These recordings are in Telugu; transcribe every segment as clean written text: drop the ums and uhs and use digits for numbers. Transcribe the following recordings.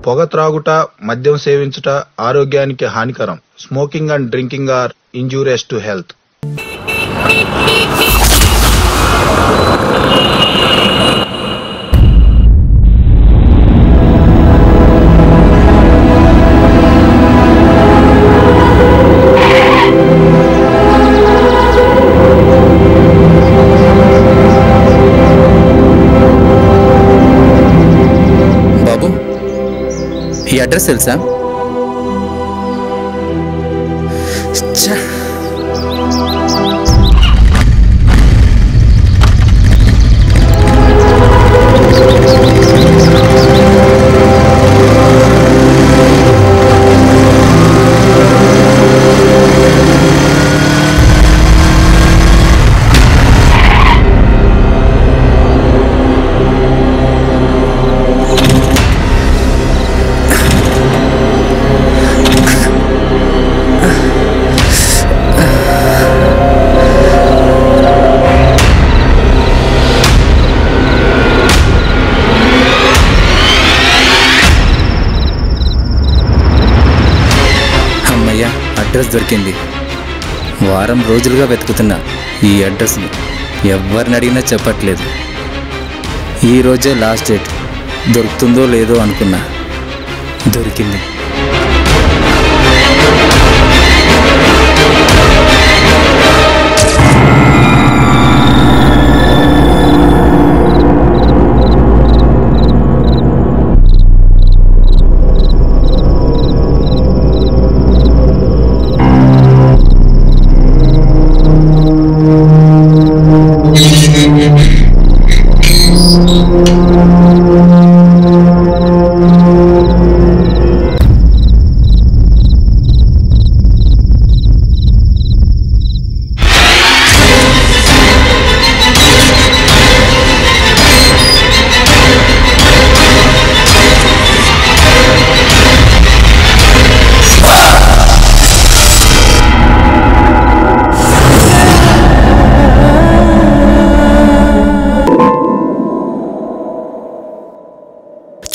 పొగ త్రాగుట, మద్యం సేవించుట ఆరోగ్యానికి హానికరం. Smoking and drinking are injurious to health. ఈ అడ్రస్ తెలుసా? అడ్రస్ దొరికింది. వారం రోజులుగా వెతుకుతున్నా ఈ అడ్రస్ని. ఎవరిని అడిగినా చెప్పట్లేదు. ఈరోజే లాస్ట్ డేట్. దొరుకుతుందో లేదో అనుకున్నా. దొరికింది.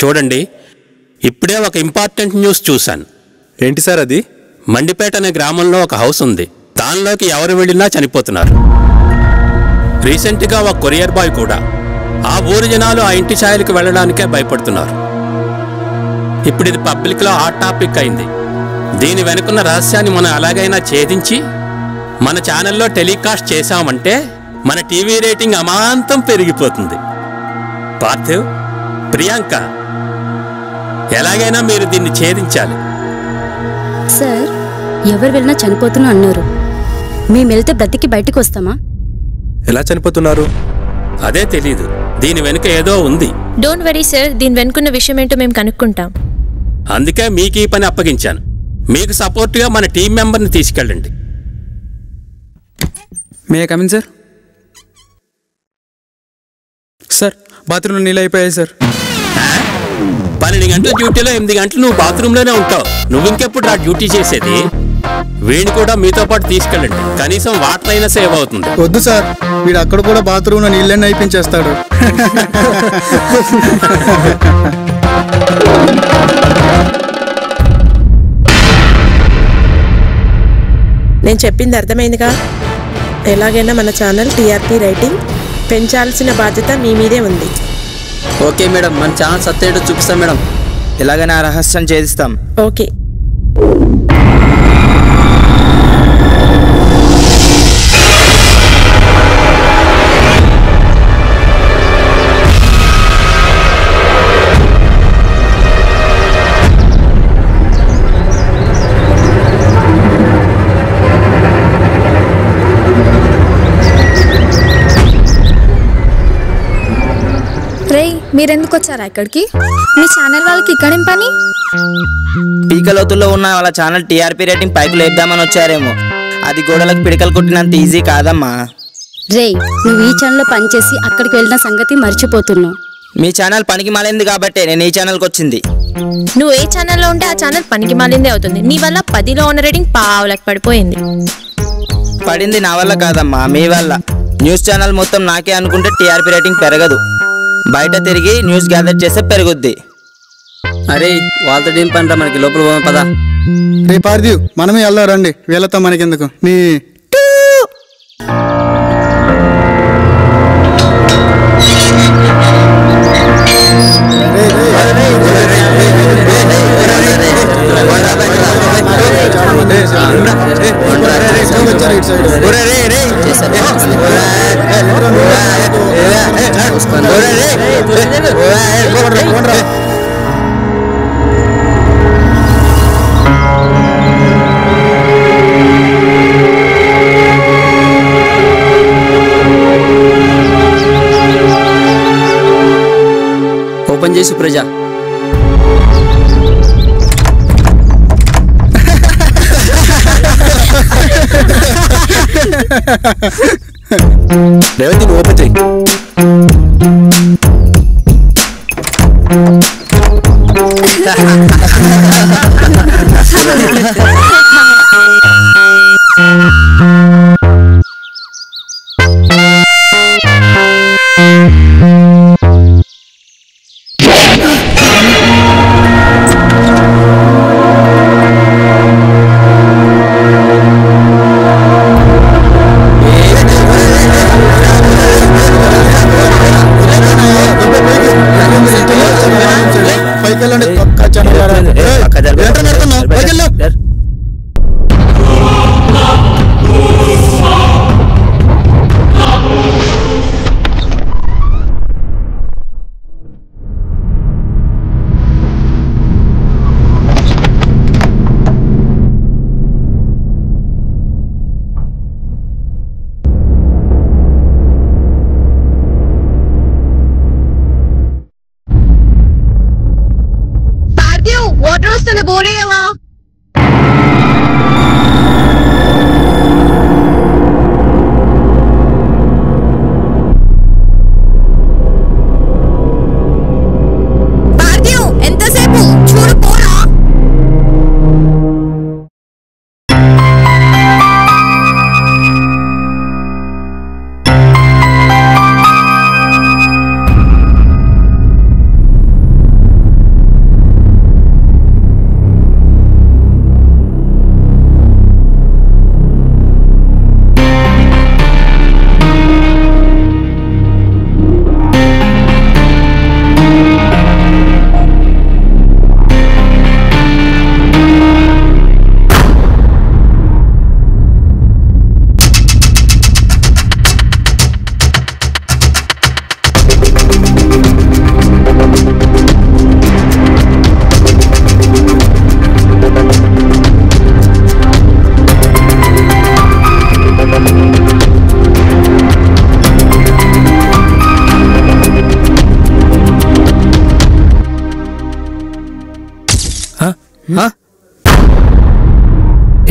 చూడండి, ఇప్పుడే ఒక ఇంపార్టెంట్ న్యూస్ చూశాను. ఏంటి సార్ అది? మండిపేట అనే గ్రామంలో ఒక హౌస్ ఉంది. దానిలోకి ఎవరు వెళ్ళినా చనిపోతున్నారు. రీసెంట్గా ఒక కొరియర్ బాయ్ కూడా. ఆ ఊరి జనాలు ఆ ఇంటి ఛాయలకు వెళ్ళడానికే భయపడుతున్నారు. ఇప్పుడు ఇది పబ్లిక్లో హాట్ టాపిక్ అయింది. దీని వెనుకున్న రహస్యాన్ని మనం ఎలాగైనా ఛేదించి మన ఛానల్లో టెలికాస్ట్ చేశామంటే మన టీవీ రేటింగ్ అమాంతం పెరిగిపోతుంది. పార్థివ్, ప్రియాంక, ఎలాగైనా మీరు దీన్ని ఛేదించాలి. సార్, ఎవరు వెళ్ళినా చనిపోతున్నా అన్నారు. మేము వెళ్తే బ్రతికి బయటకు వస్తామా? ఎలా చనిపోతున్నారు? అదే తెలీదు. దీని వెనుక ఏదో ఉంది. డోంట్ వరీ సార్, దీని వెనుకున్న విషయం ఏంటో మేము కనుక్కుంటాం. అందుకే మీకు ఈ పని అప్పగించాను. మీకు సపోర్ట్గా మన టీం మెంబర్ని తీసుకెళ్ళండి. May I come in sir? Sir, బాత్రూంలో నీళ్ళు అయిపోయాయి సార్. 12 గంటల డ్యూటీలో 8 గంటలు నువ్వు బాత్రూంలోనే ఉంటావు. నువ్వు ఇంకెప్పుడు రా డ్యూటీ చేసేది? వీడిని కూడా మీతో పాటు తీసుకెళ్ళండి. కనీసం వాటర్ అయినా సేవ్ అవుతుంది. వద్దు సార్, వీడు అక్కడ కూడా బాత్రూంలో నీళ్ళని అయిపించేస్తాడు. నేను చెప్పింది అర్థమైందిగా? ఎలాగైనా మన ఛానల్ టీఆర్పీ రేటింగ్ పెంచాల్సిన బాధ్యత మీ మీదే ఉంది. ఓకే మేడం, మన ఛానల్ సత్తేటో చూపిస్తాం మేడం. ఎలాగైనా రహస్యం ఛేదిస్తాం. ఓకే. మీరెందుకు వచ్చారా ఇక్కడికి? మీ ఛానల్ వాళ్ళకి ఇక్కడేం పని? పీకలోతుల్లో ఉన్న వాళ్ళ ఛానల్ టీఆర్పీ రేటింగ్ పైకి లేపుదామని వచ్చారేమో. అది గోడలకు పిడకలు కొట్టినంత ఈజీ కాదమ్మా. రే, నువ్వు ఈ ఛానల్లో పనిచేసి అక్కడికి వెళ్ళిన సంగతి మర్చిపోతున్నావు. మీ ఛానల్ పనికి మాలింది కాబట్టే నేను ఈ ఛానల్కి వచ్చింది. నువ్వు ఏ ఛానల్లో ఉంటే ఆ ఛానల్ పనికి మాలిందే అవుతుంది. నీ వల్ల 10లో ఉన్న రేటింగ్ పావులకు పడిపోయింది. పడింది నా వల్ల కాదమ్మా, మీ వల్ల. న్యూస్ ఛానల్ మొత్తం నాకే అనుకుంటే టీఆర్పీ రేటింగ్ పెరగదు. బయట తిరిగి న్యూస్ గ్యాదర్ చేస్తే పెరుగుద్ది. అరే వాళ్ళతో ఏం పనిరా, మనకి లోపల పోదాం పదా. రే పార్దీవ్, మనమే వెళ్దాం రండి, వీళ్ళతో మనకెందుకు నీ. ఓపెన్ చేసి ప్రజా. రేవంతి నువ్వు ఓపెన్ చెయ్యి.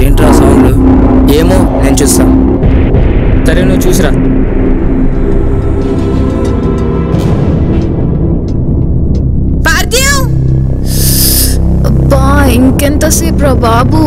ఏంట్రా సౌండ్? ఏమో, నేను చూస్తా. సరే నువ్వు చూసిరా. అబ్బా ఇంకెంతసేపు రా బాబు.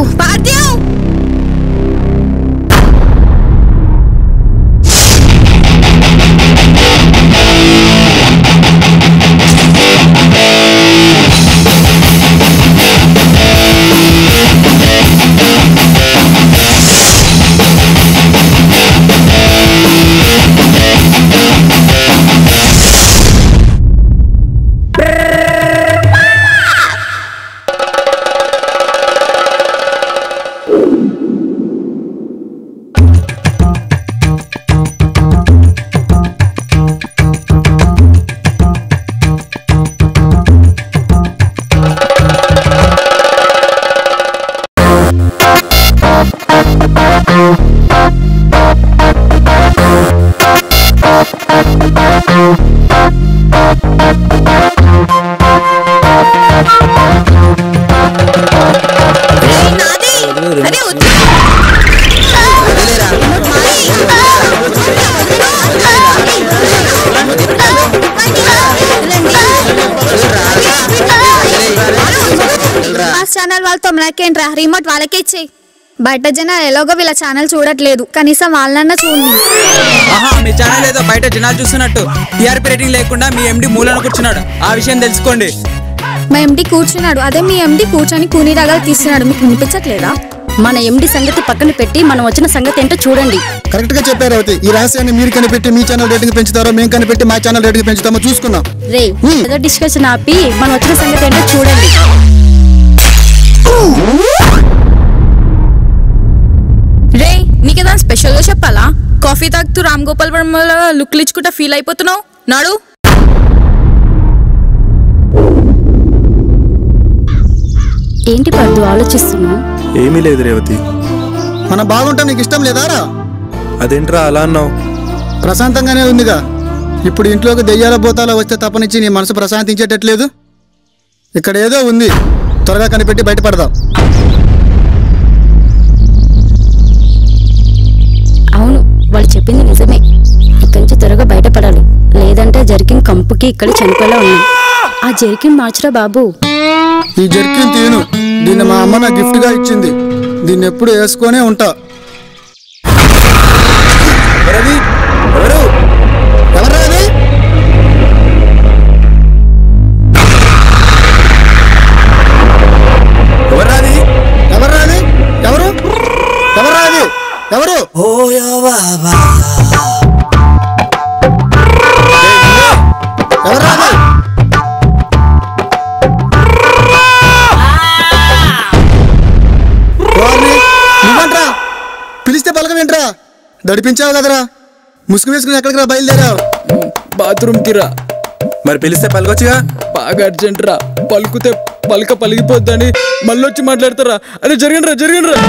ఛానల్ వాళ్ళతో మనకేంట్రా, రిమోట్ వాళ్ళకే ఇచ్చేయి. బయట జనాలు ఎలాగో వీళ్ళ ఛానల్ చూడట్లేదు, కనీసం వాళ్ళన్నా చూడండి. మీ ఛానల్ ఏదో బయట జనాలు చూస్తున్నట్టు టీఆర్పీ రేటింగ్ లేకుండా మీ ఎండి మూలను కూర్చున్నాడు. ఆ విషయం తెలుసుకోండి. మా ఎండి కూర్చున్నాడు, అదే మీ ఎండి కూర్చొని కూనీ రగాలు తీస్తున్నాడు, మీకు వినిపించట్లేదా? మన ఎండి సంగతి పక్కన పెట్టి మనం వచ్చిన సంగతి ఏంటో చూడండి. కరెక్ట్ గా చెప్పారు రేవతి. ఈ రహస్యాన్ని మీరు కనిపెట్టి మీ ఛానల్ రేటింగ్ పెంచుతారో, మేము కనిపెట్టి మా ఛానల్ రేటింగ్ పెంచుతామో చూసుకుందాం. రే ఏదో డిస్కషన్ ఆపి మనం వచ్చిన సంగతి ఏంటో చూడండి. రే నీకేదా స్పెషల్ గా చెప్పాలా? కాఫీ తాగుతూ రామ్ గోపాల్ వర్మ లుక్లు ఇచ్చుకుంటా ఫీల్ అయిపోతున్నావు. నాడు ఏంటి పద్దు ఆలోచిస్తున్నావు? ఏమీ లేదు రేవతి. మన బాగుంటాం నీకు ఇష్టం లేదారా? అదేంట్రా అలా అన్నావు? ప్రశాంతంగానే ఉందిగా. ఇప్పుడు ఇంట్లోకి దెయ్యాల భూతాలు వస్తే తప్పనిచ్చి నీ మనసు ప్రశాంతించేటట్లేదు. ఇక్కడ ఏదో ఉంది, త్వరగా కనిపెట్టి బయటపడదాం. అవును, వాళ్ళు చెప్పింది నిజమే. ఇక్కడి నుంచి త్వరగా బయటపడాలి, లేదంటే జరికిన్ కంపుకి ఇక్కడ చనిపోయేలా ఉన్నాం. ఆ జరికిన్ మార్చురా బాబు. ఈ జర్కిన్ తీను, దీన్ని మా అమ్మ నా గిఫ్ట్ గా ఇచ్చింది. దీన్ని ఎప్పుడు వేసుకొనే ఉంటా. ఎవరు నువ్వంట్రా? పిలిస్తే పలకవేంట్రా? దడిపించావు కదరా, ముసుగు వేసుకుని ఎక్కడికి రా బయలుదేరావు? బాత్రూమ్కి రా. మరి పిలిస్తే పలకొచ్చుగా. బాగా అర్జెంట్ రా, పలుకుతే పలక పలిగిపోద్దని మళ్ళీ వచ్చి మాట్లాడతారా? అరే జరగండి రా, జరగండి రా.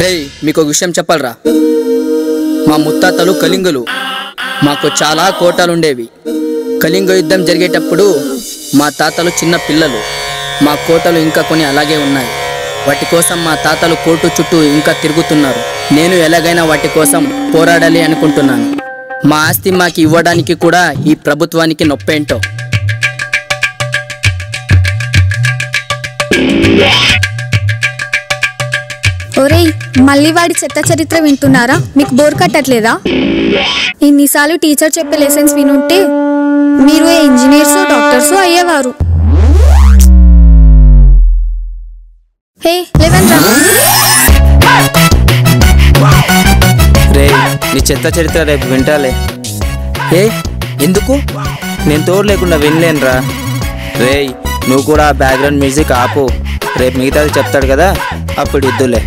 రేయ్ మీకు ఒక విషయం చెప్పాలరా. మా ముత్తాతలు కళింగులు, మాకు చాలా కోటలుండేవి. కళింగ యుద్ధం జరిగేటప్పుడు మా తాతలు చిన్న పిల్లలు. మా కోటలు ఇంకా కొన్ని అలాగే ఉన్నాయి. వాటి కోసం మా తాతలు కోర్టు చుట్టూ ఇంకా తిరుగుతున్నారు. నేను ఎలాగైనా వాటి కోసం పోరాడాలి అనుకుంటున్నాను. మా ఆస్తి మాకు ఇవ్వడానికి కూడా ఈ ప్రభుత్వానికి నొప్పేంటో. ఒరేయ్, మళ్ళీ వాడి చెత్త చరిత్ర వింటున్నారా? మీకు బోర్ కట్టట్లేదా? ఇన్నిసార్లు టీచర్ చెప్పే లెసన్స్ వినుంటే మీరు ఇంజనీర్స్ డాక్టర్స్ అయ్యేవారు. హే లేవండ్రా. రే నీ చెత్త చరిత్ర రేపు వింటాలే. ఎందుకు? నేను తోడు లేకుండా వినలేనురా. రేయ్ నువ్వు కూడా బ్యాక్గ్రౌండ్ మ్యూజిక్ ఆపు. రేపు మిగతాది చెప్తాడు కదా, అప్పుడు ఇద్దులే.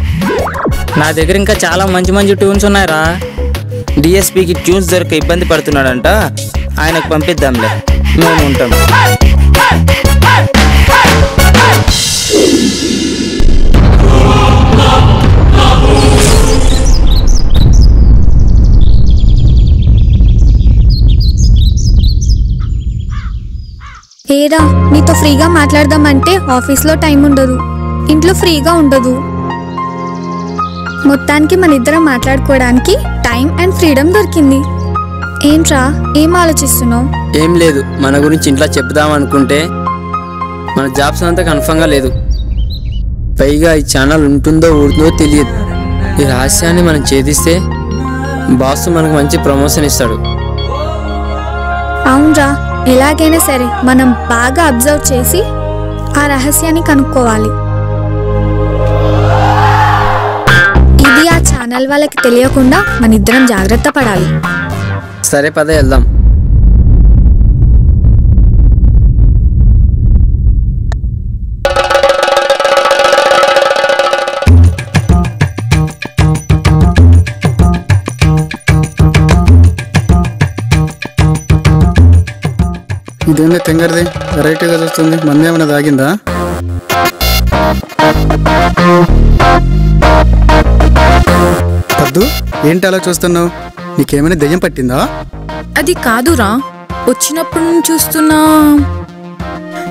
నా దగ్గర ఇంకా చాలా మంచి మంచి ట్యూన్స్ ఉన్నాయిరా. డిఎస్పీకి ట్యూన్స్ దొరక ఇబ్బంది పడుతున్నాడంట, ఆయనకు పంపిద్దాంలే, మేము ఉంటాం. ఏరా, నీతో ఫ్రీగా మాట్లాడదామంటే ఆఫీస్లో టైం ఉండదు, ఇంట్లో ఫ్రీగా ఉండదు. మొత్తానికి మన ఇద్దరం మాట్లాడుకోవడానికి టైం అండ్ ఫ్రీడమ్ దొరికింది. ఏంట్రా, ఏం ఆలోచిస్తున్నావు? ఏం లేదు, మన గురించి ఇంట్లో చెప్దాం అనుకుంటే మన జాబ్స్ అంతా కన్ఫర్మ్గా లేదు. పైగా ఈ ఛానల్ ఉంటుందో ఊరుతుందో తెలియదు. ఈ రహస్యాన్ని మనం ఛేదిస్తే బాస్ మనకు మంచి ప్రమోషన్ ఇస్తాడు. అవునరా, ఎలాగైనా సరే మనం బాగా అబ్జర్వ్ చేసి ఆ రహస్యాన్ని కనుక్కోవాలి. ఇది ఆ ఛానల్ వాళ్ళకి తెలియకుండా మన ఇద్దరం జాగ్రత్త పడాలి. సరే పద వెళ్దాం. ఇదేందో తెంగరది వెరైటీగా చూస్తుంది. మందేమైనా తాగిందా? పద్దు, ఏంటి అలా చూస్తున్నావు? నీకేమైనా దెయ్యం పట్టిందా? అది కాదురా, వచ్చినప్పుడు నేను చూస్తున్నా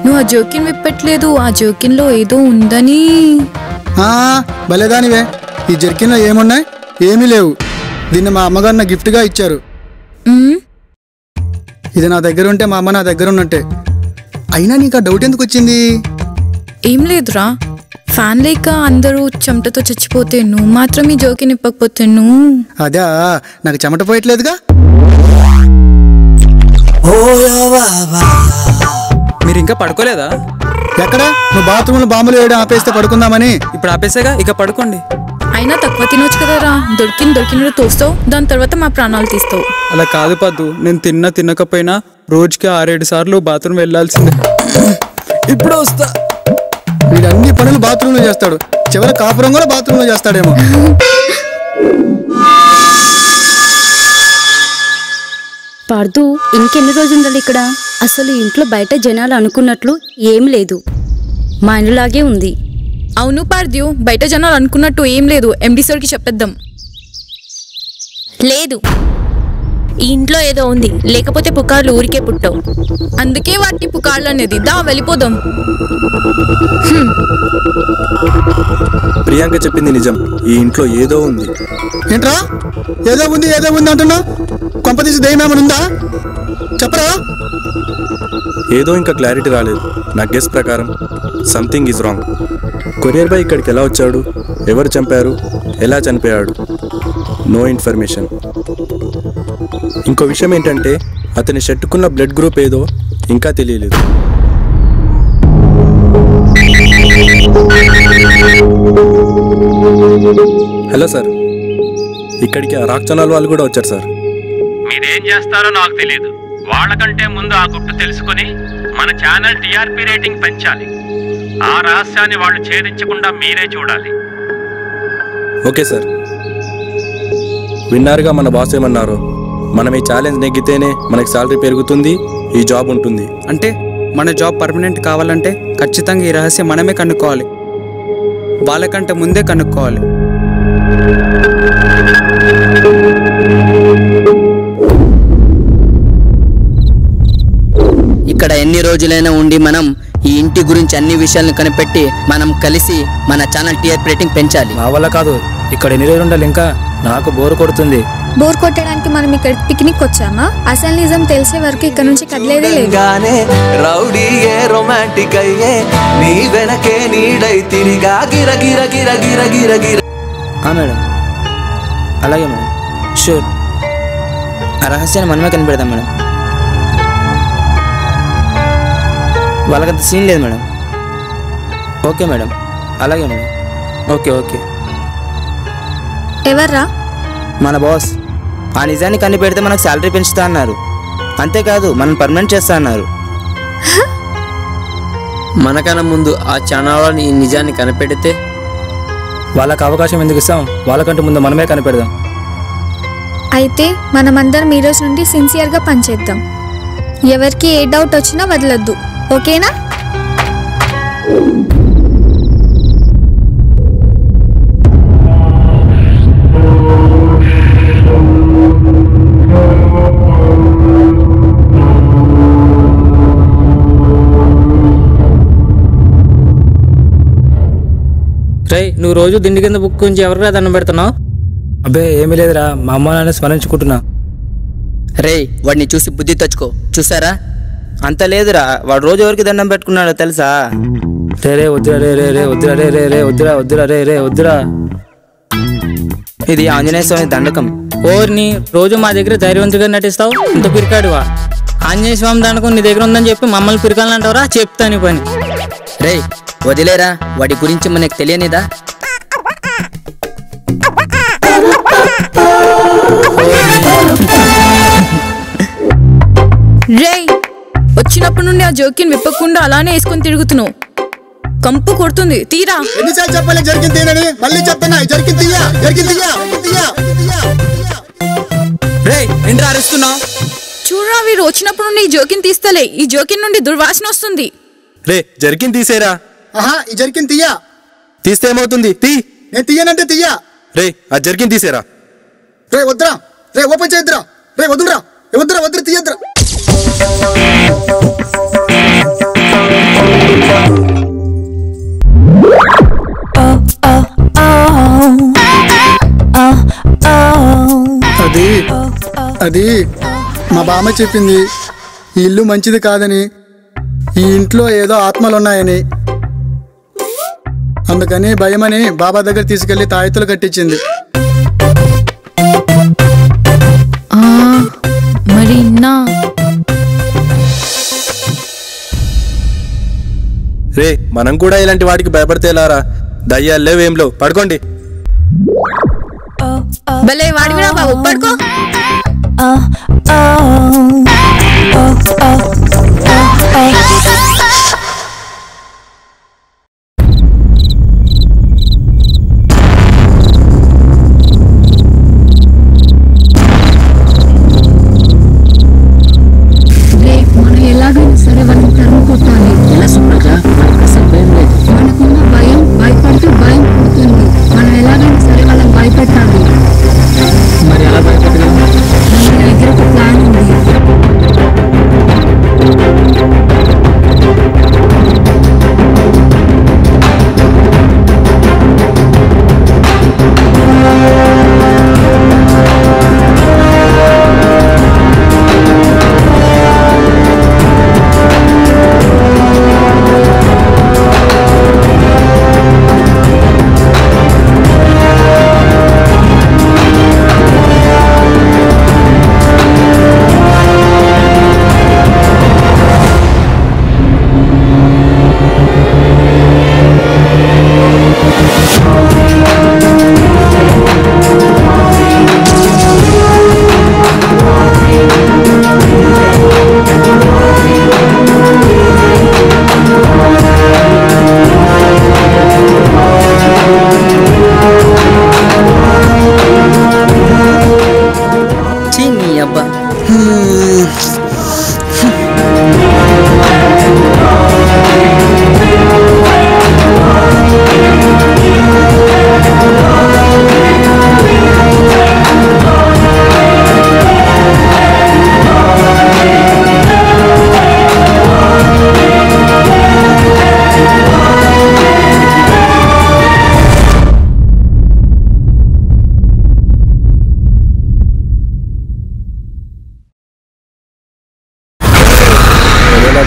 నువ్వు ఆ జోకిన్ విప్పట్లేదు. ఆ జోకిన్లో ఏదో ఉందని. భలేదానివే, ఈ జర్కిన్లో ఏమున్నాయి? ఏమీ లేవు. దీన్ని మా అమ్మగారు నా గిఫ్ట్గా ఇచ్చారు. ఇది నా దగ్గర ఉంటే మా అమ్మ నా దగ్గర ఉన్నట్టే. అయినా నీకు ఆ డౌట్ ఎందుకు వచ్చింది? ఏం లేదురా, ఫ్యాన్ లేక అందరూ చెమటతో చచ్చిపోతే నువ్వు మాత్రం ఈ జోకి నిప్పకపోతే నువ్వు. అదా, నాకు చెమట పోయట్లేదుగా. మీరు ఇంకా పడుకోలేదా? ఎక్కడ? నువ్వు బాత్రూంలో బాంబులు వేయడం ఆపేస్తే పడుకుందామని. ఇప్పుడు ఆపేసాగా, ఇక పడుకోండి. అయినా తక్కువ తినొచ్చు కదరా. దొరికిన తోస్తావు, దాని తర్వాత మా ప్రాణాలు తీస్తావు. అలా కాదు పద్దు, నేను తినకపోయినా రోజుకి 6-7 సార్లు బాత్రూమ్ వెళ్ళాల్సిందే. ఇప్పుడు వస్తా. వీడు అన్ని పనులు బాత్రూంలో చేస్తాడు. చివరి కాపురం కూడా బాత్రూంలో చేస్తాడేమో. పార్దు, ఇంకెన్ని రోజుండాలి ఇక్కడ? అసలు ఇంట్లో బయట జనాలు అనుకున్నట్లు ఏం లేదు, మా ఇండ్లాగే ఉంది. అవును పార్ద్యూ, బయట జనాలు అనుకున్నట్టు ఏం లేదు. ఎండి సార్కి చెప్పేద్దాం. లేదు, ఈ ఇంట్లో ఏదో ఉంది, లేకపోతే పుకార్లు ఊరికే పుట్టవు. అందుకే వాటి పుకార్లు అనేది. దా వెళ్ళిపోదాం. ప్రియాంక చెప్పింది నిజం, ఈ ఇంట్లో ఏదో ఉంది. ఏంట్రా ఏదో ఉంది అంటున్నా? కొంపతీసి దయ్యమేమని ఉందా? చెప్పరా. ఏదో ఇంకా క్లారిటీ రాలేదు. నా గెస్ ప్రకారం something is wrong. Courier boy ఇక్కడికి ఎలా వచ్చాడు, ఎవరు చంపారు, ఎలా చనిపోయాడు, నో ఇన్ఫర్మేషన్. ఇంకో విషయం ఏంటంటే అతని షర్టుకున్న బ్లడ్ గ్రూప్ ఏదో ఇంకా తెలియలేదు. హలో సార్, ఇక్కడికి రాక్ ఛానల్ వాళ్ళు కూడా వచ్చారు సార్. మీరేం చేస్తారో నాకు తెలియదు. వాళ్ళకంటే ముందు ఆ గుట్టు తెలుసుకుని మన ఛానల్ టీఆర్పీ రేటింగ్ పెంచాలి. ఆ రహస్యాన్ని వాళ్ళు ఛేదించకుండా మీరే చూడాలి. Okay sir. విన్నారుగా మన బాస్ ఏమన్నారు? మనం ఈ ఛాలెంజ్ నెగ్గితేనే మనకి శాలరీ పెరుగుతుంది, ఈ జాబ్ ఉంటుంది. అంటే మన జాబ్ పర్మనెంట్ కావాలంటే ఖచ్చితంగా ఈ రహస్యం మనమే కనుక్కోవాలి. వాళ్ళకంటే ముందే కనుక్కోవాలి. ఇక్కడ ఎన్ని రోజులైనా ఉండి మనం ఈ ఇంటి గురించి అన్ని విషయాలను కనిపెట్టి మనం కలిసి మన ఛానల్ టీఆర్పీ రేటింగ్ పెంచాలి. మా వల్ల కాదు, ఇక్కడ ఎన్ని రోజులు ఉండాలి? ఇంకా నాకు బోర్ కొడుతుంది. బోర్ కొట్టడానికి మనం ఇక్కడ పిక్నిక్ వచ్చామా? అసలు నిజం తెలిసే వరకు ఇక్కడ నుంచి కదిలేదే లేదు. రౌడీయే రొమాంటిక్ అయ్యే నీ వెనకే నీడై తిరిగా గిర గిర గిర గిర గిర గిర. మేడం, అలాగే మేడం, షూర్. ఆ రహస్యాన్ని మనమే కనిపెడతాం మేడం. వాళ్ళకంత సీన్ లేదు మేడం. ఓకే మేడం, అలాగే మేడం. Okay okay. ఎవర్రా? మన బాస్. ఆ నిజాన్ని కనిపెడితే మనకు శాలరీ పెంచుతా అన్నారు. అంతేకాదు మనం పర్మనెంట్ చేస్తా అన్నారు. మనకన్నా ముందు ఆ ఛానల్ ఈ నిజాన్ని కనిపెడితే వాళ్ళకి అవకాశం ఎందుకు ఇస్తాం? వాళ్ళకంటే ముందు మనమే కనిపెడదాం. అయితే మనమందరం ఈ రోజు నుండి సిన్సియర్గా పనిచేద్దాం. ఎవరికి ఏ డౌట్ వచ్చినా వదలొద్దు, ఓకేనా? రేయ్, నువ్వు రోజు దిండి కింద బుక్ గురించి ఎవరిరా దండం పెడుతున్నావు? అబ్బే ఏమీ లేదురా, మా అమ్మ నాన్న స్మరించుకుంటున్నా. రే, వాడిని చూసి బుద్ధి తెచ్చుకో. చూసారా? అంత లేదురా, వాడు రోజు ఎవరికి దండం పెట్టుకున్నాడో తెలుసా? రే రే వద్దురా, రే రే రే వద్దురా, రే రే రే వద్దురా, వద్దురా, రే రే వద్దురా. ఇది ఆంజనేయ స్వామి దండకం. ఓర్ని, రోజు మా దగ్గర ధైర్యవంతుగా నటిస్తావు, ఇంత పిరికాడువా? ఆంజనేయ స్వామి దండకం నీ దగ్గర ఉందని చెప్పి మమ్మల్ని పిరికాలంటావురా? చెప్తాను పని. రే వదిలేరా, వాడి గురించి మనకు తెలియనిదా? రేయ్, వచ్చినప్పటి నుండి ఆ జోకిని విప్పకుండా అలానే వేసుకొని తిరుగుతున్నావు. కంపు కొడుతుంది, తీరా. ఎన్నిసార్లు చెప్పాలి జరిగింది తీయనని? మళ్ళీ చెప్తున్నా, జరిగింది తీయా, జరిగింది తీయా, తీయా. రేయ్, ఏంట్రా అరుస్తున్నావు? చూడరా, వీడు వచ్చినప్పుడు నుండి ఈ జోకిని తీస్తలే. ఈ జోకిన్ నుండి దుర్వాసన వస్తుంది. రే, జరికిన్ తీసేరా. ఆహా, ఈ జరిగింది తీయా. తీస్తే ఏమవుతుంది? తీ. నేను తీయనంటే తీయా. రే, ఆ జరికిన్ తీసేరా. రే వద్దురా, రే ఓపెన్ చేయొద్దురా, రే వద్దురా, వద్దురా, వద్దురా, తీయద్దురా. అది మా బామ్మ చెప్పింది, ఈ ఇల్లు మంచిది కాదని, ఈ ఇంట్లో ఏదో ఆత్మలున్నాయని. అందుకని భయమని బాబా దగ్గర తీసుకెళ్లి తాయెత్తులు కట్టించింది. మరి రే, మనం కూడా ఇలాంటి వాటికి భయపడితే ఎలారా? దయ్యాలు లేవేం లేవు, పడుకోండి. భలే వాడివిరా బాబు, పడుకో. మనం ఎలాగైనా సరే వాళ్ళని తరుము కొట్టాలి. ఎలా సుప్రజ, మనకు అసలు భయం లేదు. మనకున్న భయం భయపడితే భయం పుడుతుంది. మనం ఎలాగైనా సరే వాళ్ళని భయపెట్టాలి. మరి ఎలా భయపెట్టగలం? మన దగ్గర ఒక ప్లాన్ ఉంది.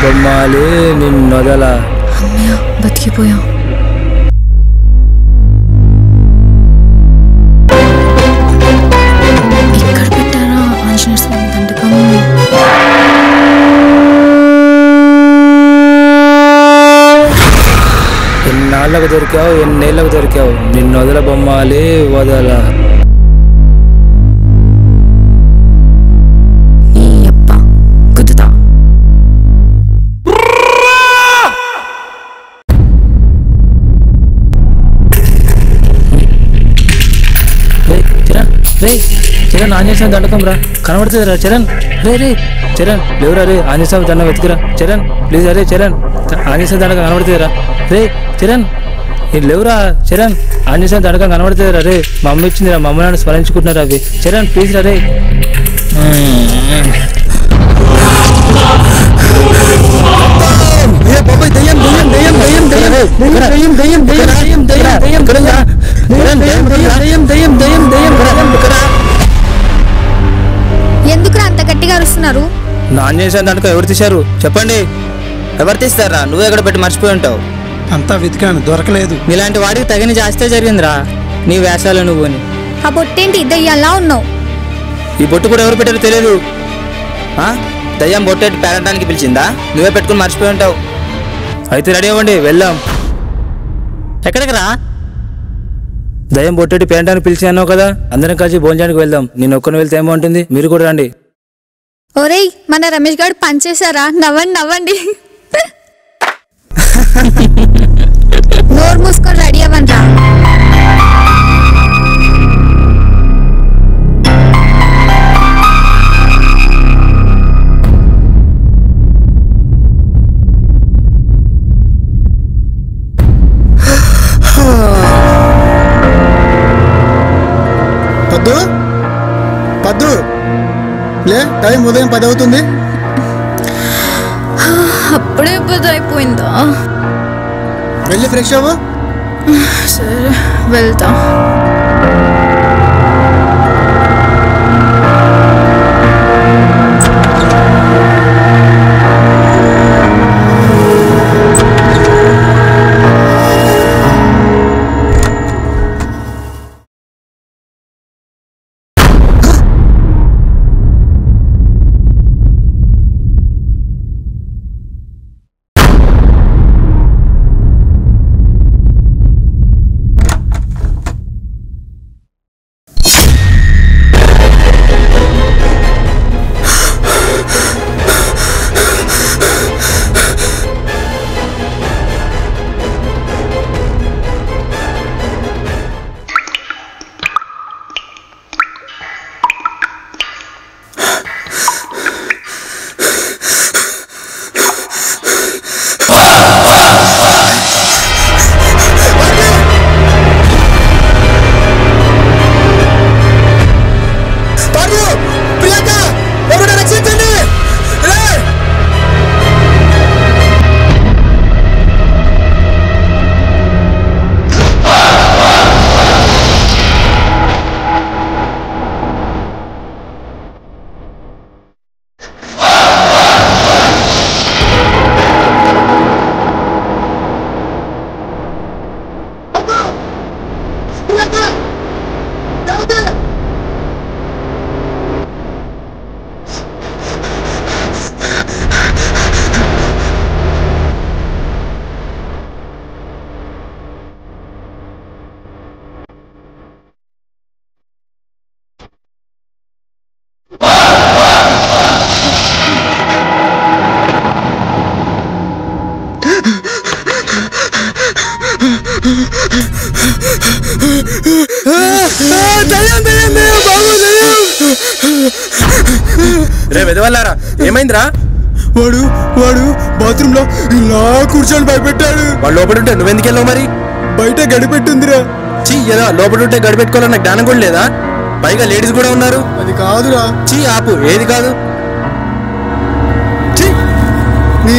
బొమ్మాలి నిన్నొదల. అమ్మయ్య, బతికిపోయా. ఇక్కడ పెట్టారా ఆంజనేయ స్వామి దండకం? ఎన్నాళ్ళకు దొరికావు, ఎన్నేళ్ళకు దొరికావు, నిన్నొదల బొమ్మాలి వదల. రే చరణ్, ఆంజనేయ స్వామి దండకం రా, కనబడుతుందిరా చరణ్. రే రే చరణ్, లేవురా రే, ఆంజనేయ స్వామి దండం వెతికిరా చరణ్, ప్లీజ్. అరే చరణ్, ఆంజనేయ స్వామి దండకం కనబడుతుందిరా. రే చరణ్, ఇది లేవురా చరణ్, ఆంజనేయ స్వామి దండకం కనబడుతుందిరా. రే మా అమ్మ ఇచ్చిందిరా, మా అమ్మ నాన్న స్మరించుకుంటున్నారా అవి. చరణ్ ప్లీజ్ రా రే. ఎందుకు అంత గట్టిగా అరుస్తున్నారు? నా ఆంజనేయ స్వామి దండకం ఎవరు తీశారు చెప్పండి. ఎవరు తీస్తారా? నువ్వు ఎక్కడ పెట్టి మర్చిపోయి ఉంటావు. అంతా వెతికాను, దొరకలేదు. ఇలాంటి వాడికి తగిన జాస్తే జరిగిందిరా నీ వేషాలు నువ్వుని. ఆ బొట్టేంటి దయ్యాలా ఉన్నావు? ఈ బొట్టు కూడా ఎవరు పెట్టారో తెలియదు. దయ్యం బొట్టేటి పేరడానికి పిలిచిందా? నువ్వే పెట్టుకుని మర్చిపోయి ఉంటావు. అయితే రెడీ అవ్వండి, వెళ్దాం. ఎక్కడికి రా? దయ్యం బొట్టేటి పేరడానికి పిలిచాను కదా, అందరం కలిసి భోజనానికి వెళ్దాం. నేను ఒక్కని వెళ్తే ఏమో ఉంటుంది, మీరు కూడా రండి. ఒరేయ్, మన రమేష్ గారు పనిచేశారా? నవ్వండి నవ్వండి. నోరు మూసుకొని రెడీ అవ్వండి రా. పద్దు పద్దు, లే, టైం ఉదయం 10 అవుతుంది. అప్పుడే 10 అయిపోయిందా? వెళ్ళి ఫ్రెష్ అవ్వు. సరే వెళ్తా. వెదవల్లారా ఏమైందిరా? వాడు వాడు బాత్రూమ్ లో ఇలా కూర్చొని భయపెట్టాడు. వాడు లోపల ఉంటే నువ్వెందుకు వెళ్ళావు మరి? బయట గడిపెట్టుందిరా. చీ ఏదా లోపల ఉంటే గడిపెట్టుకోవాలన్న జ్ఞానం కూడా లేదా? పైగా లేడీస్ కూడా ఉన్నారు. అది కాదురా. చీ ఆపు, ఏది కాదు? నీ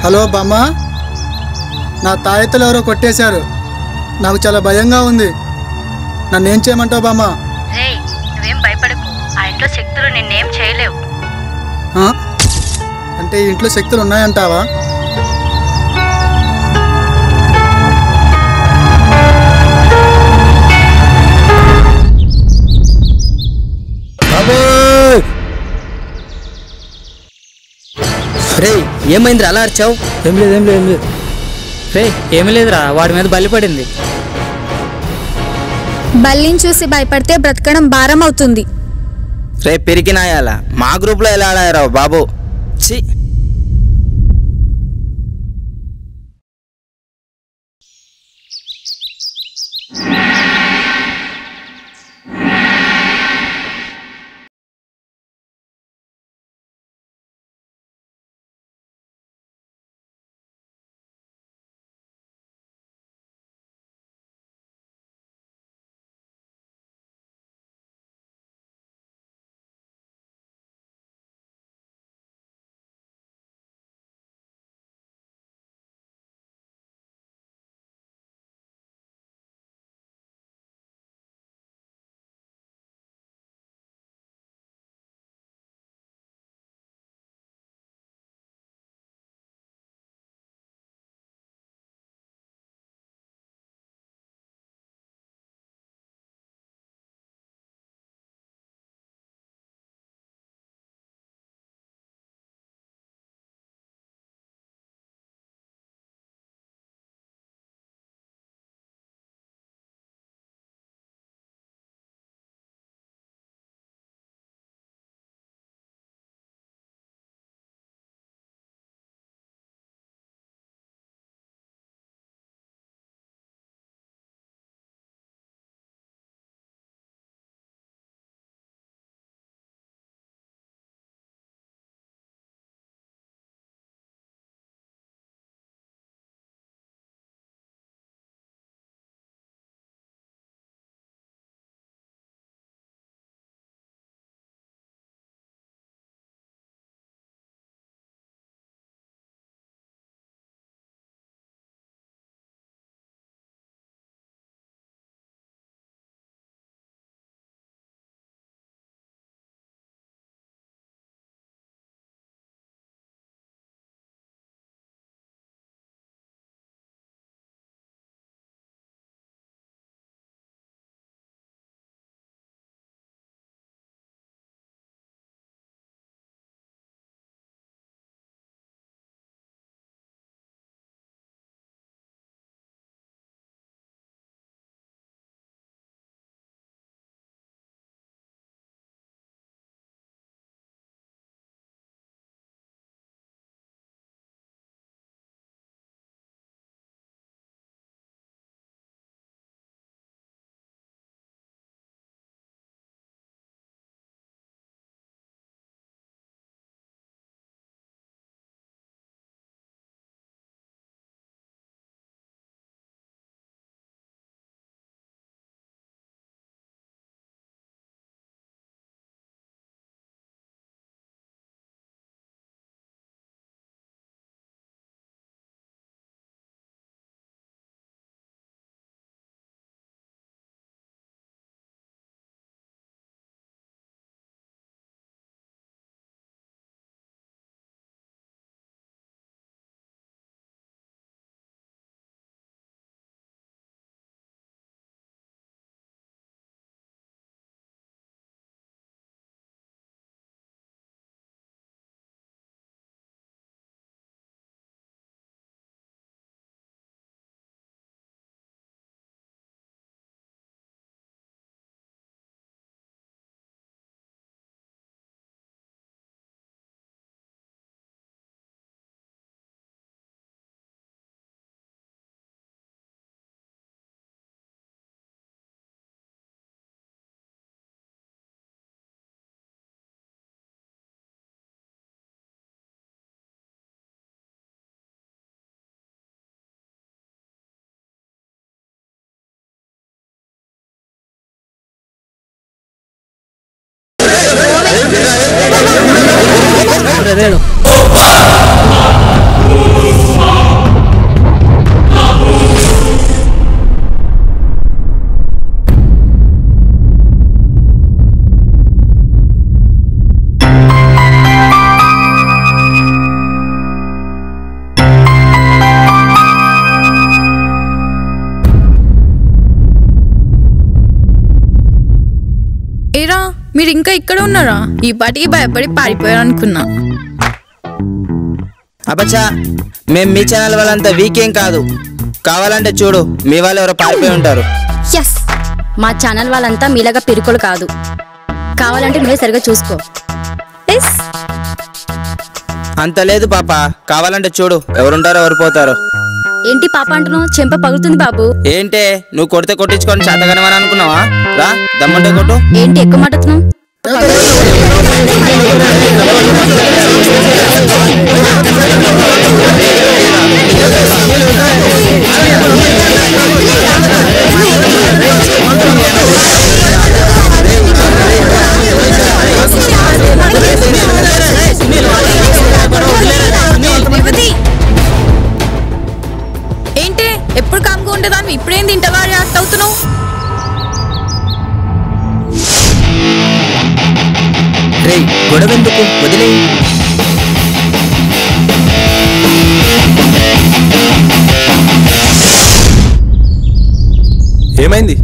హలో బామ్మ, నా తాయెత్తులు ఎవరో కొట్టేశారు. నాకు చాలా భయంగా ఉంది. నన్ను ఏం చేయమంటావు బామ్మ? నువ్వేం భయపడకు, ఆ ఇంట్లో శక్తులు నిన్నేం చేయలేవు. అంటే ఈ ఇంట్లో శక్తులు ఉన్నాయంటావా? రే ఏమైందిరా అలా అరిచావు? ఏం లేదు. రే ఏమీ లేదురా, వాడి మీద బలి పడింది. బల్లిని చూసి భయపడితే బ్రతకడం భారం అవుతుంది. రే పెరిగినాయాల మా గ్రూప్లో ఎలా ఆడారావు బాబు? ఛీ వచ్చాడు. ఏరా మీరు ఇంకా ఇక్కడ ఉన్నారా? ఈ పాటికి భయపడి పారిపోయారు అనుకున్నా. అబ్బచ్చా, మేము మీ ఛానల్ వాళ్ళంతా వీకేం కాదు. కావాలంటే చూడు, మీ వాళ్ళు ఎవరో పారిపోయి ఉంటారు. ఎస్, మా ఛానల్ వాళ్ళంతా మీలాగా పిరుకులు కాదు. కావాలంటే నువ్వే సరిగా చూసుకో. ఎస్, అంత లేదు పాప, కావాలంటే చూడు ఎవరుంటారో ఎవరు పోతారో. ఏంటి పాప అంటున్నావు? చెంప పగులుతుంది బాబు. ఏంటే నువ్వు కొడితే కొట్టించుకొని చేతగనమని అనుకున్నావా? రా దమ్ముంటే కొట్టు. ఏంటి ఎక్కువ మాట్లాడుతున్నావు? ఏంటి ఎప్పుడు కామ్గా ఉండేదాన్ని ఇప్పుడేం తింటవా రియాక్ట్ అవుతున్నావు? రే గొడవ ఎందుకు, వదిలే. ఏమైంది?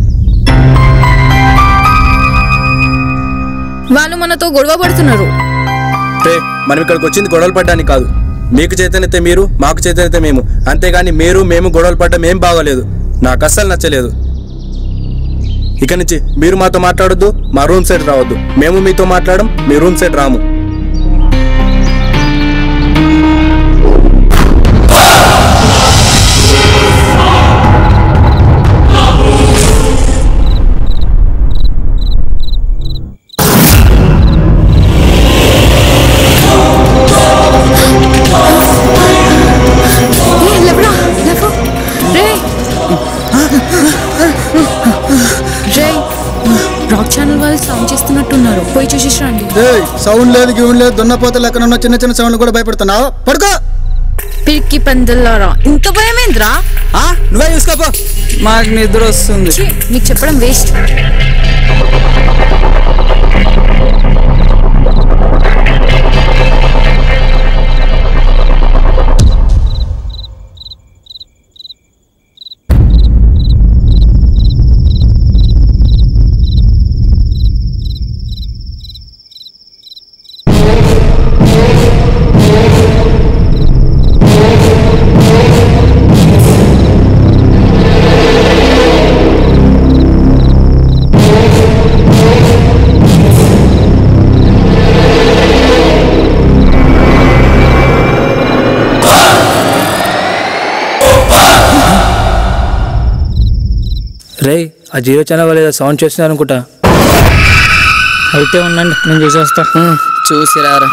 వాళ్ళు మనతో గొడవ పడుతున్నారు. మనం ఇక్కడికి వచ్చింది గొడవలు పడ్డానికి కాదు. మీకు చేతనైతే మీరు, మాకు చేతనైతే మేము. అంతేగాని మేము గొడవలు పడ్డం ఏం బాగోలేదు. నాకు అస్సలు నచ్చలేదు. ఇక నుంచి మీరు మాతో మాట్లాడొద్దు, మా రూమ్ సైడ్ రావద్దు. మేము మీతో మాట్లాడడం, మీ రూమ్ సైడ్ రాము. రాక్ ఛానల్ వాళ్ళు సౌండ్ చేస్తున్నట్టున్నారు, పోయి చూసి రండి. సౌండ్ లేదు గివుండ్ లేదు, దున్నపోతలు ఎక్కడ ఉన్న చిన్న చిన్న సౌండ్ కూడా భయపడుతున్నావు. పడుకో. పిరికి పందులారా, ఇంత భయమేంద్రా? నువ్వే చూసుకోపో, మాకు నిద్ర వస్తుంది. నీకు చెప్పడం వేస్ట్. రే ఆ జీరో ఛానల్ వాళ్ళు ఏదో సౌండ్ చేస్తున్నారు అనుకుంటా. అయితే ఉండండి, నేను చూసి వస్తా. చూసిరారా.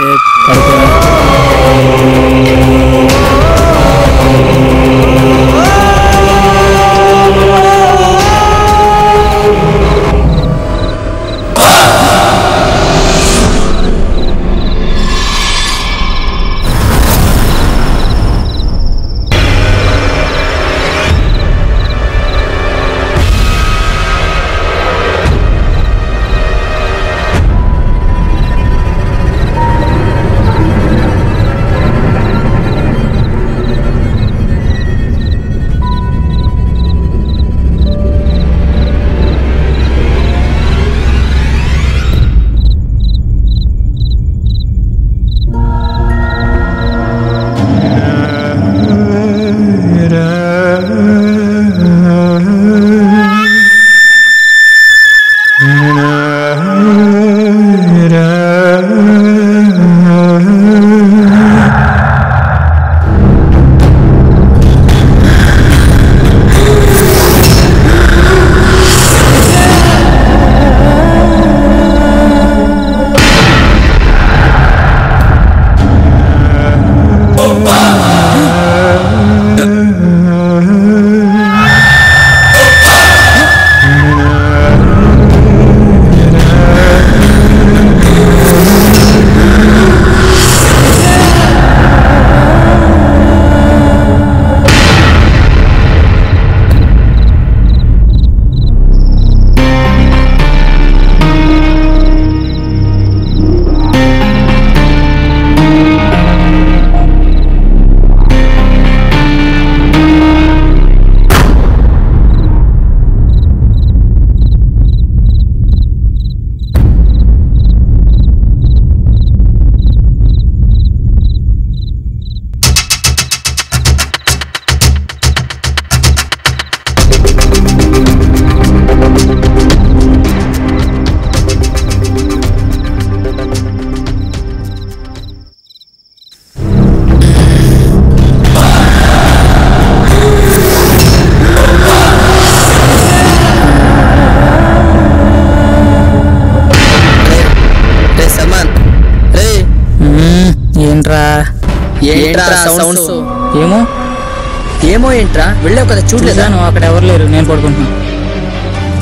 ఏమో ఏంట్రా వెళ్ళావు కదా చూడలేదా? నువ్వు అక్కడ ఎవరు లేరు, నేను పడుకుంటున్నా.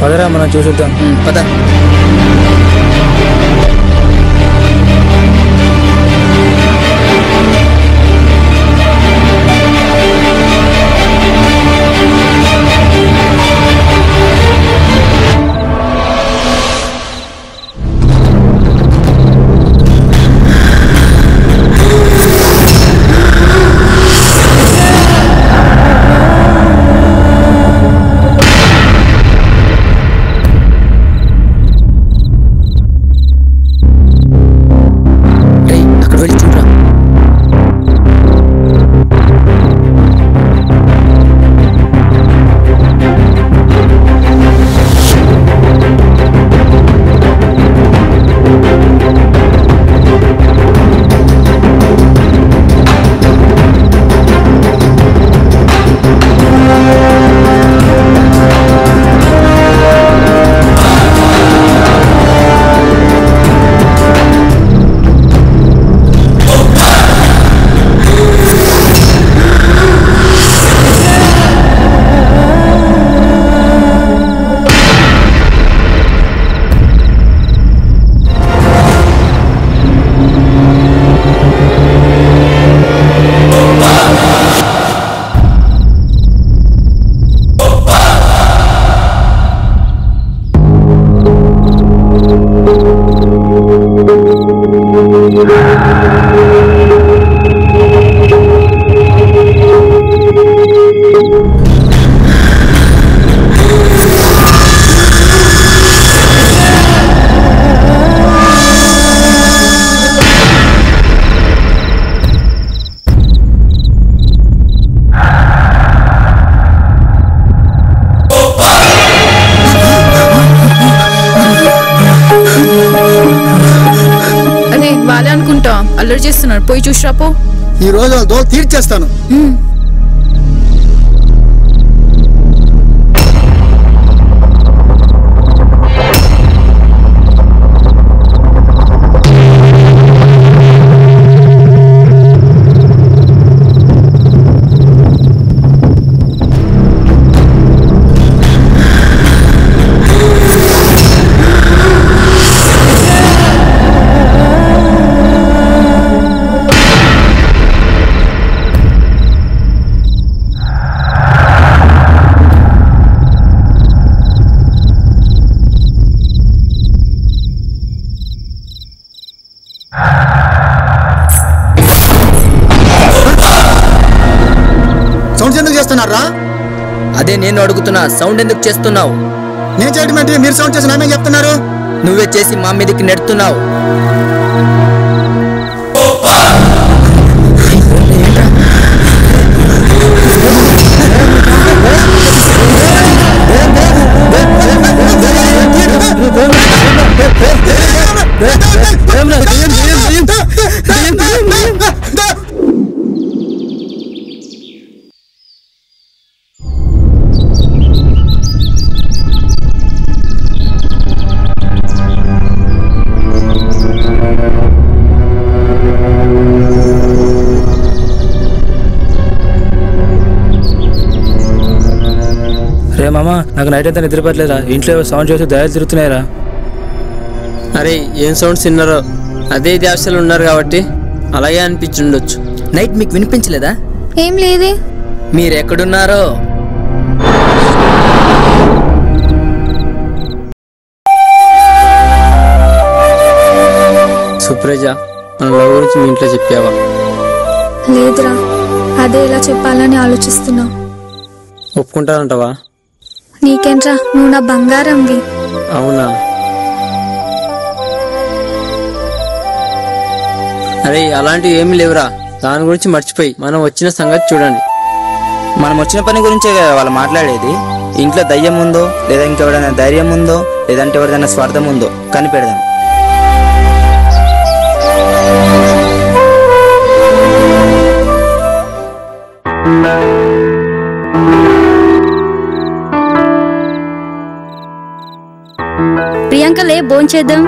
పదరా మనం చూసిద్దాం. పద. అల్లరి చేస్తున్నాడు, పోయి చూసిరాపో. ఈ రోజు దో తీర్చేస్తాను. అదే నేను అడుగుతున్నా, సౌండ్ ఎందుకు చేస్తున్నావు? నేను చేయడం ఏంటి? మీరు సౌండ్ చేసి నామేం చెప్తున్నారు? నువ్వే చేసి మా మీదకి నెడుతున్నావు. రే మామ, నాకు నైట్ అంతా నిద్రపట్లేదురా. ఇంట్లో సౌండ్ చేసి దయాలు తిరుగుతున్నాయిరా. అరే ఏం సౌండ్స్ విన్నారో? అదే ధ్యాసలు ఉన్నారు కాబట్టి అలాగే అనిపించుండొచ్చు. నైట్ మీకు వినిపించలేదా? ఏం లేదే. మీరెక్కడున్నారో? సుప్రజ, మన లవ్ గురించి మీ ఇంట్లో చెప్పావా? లేదురా, అదే ఎలా చెప్పాలని ఆలోచిస్తున్నా. ఒప్పుకుంటానంటావా? నీకేంట్రా, నువ్వు నా బంగారంవి. అవునా? అరే అలాంటివి ఏమి లేవురా, దాని గురించి మర్చిపోయి మనం వచ్చిన సంగతి చూడండి. మనం వచ్చిన పని గురించే కదా వాళ్ళు మాట్లాడేది. ఇంట్లో దయ్యం ఉందో, లేదా ఇంకెవరైనా ధైర్యం ఉందో, లేదంటే ఎవరిదైనా స్వార్థం ఉందో కనిపెడదాం. ప్రియాంక లే, భోంచేద్దాం.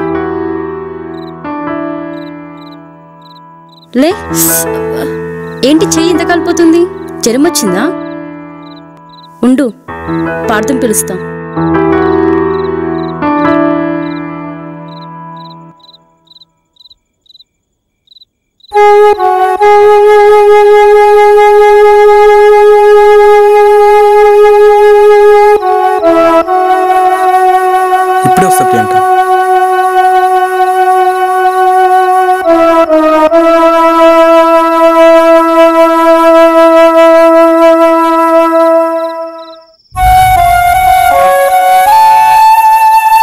లే. ఏంటి చెయ్యి ఇంత కలిపోతుంది? జ్వరం వచ్చిందా? ఉండు, పాడుతూ పిలుస్తాం. ఇప్పుడే వస్తా ప్రియాంక.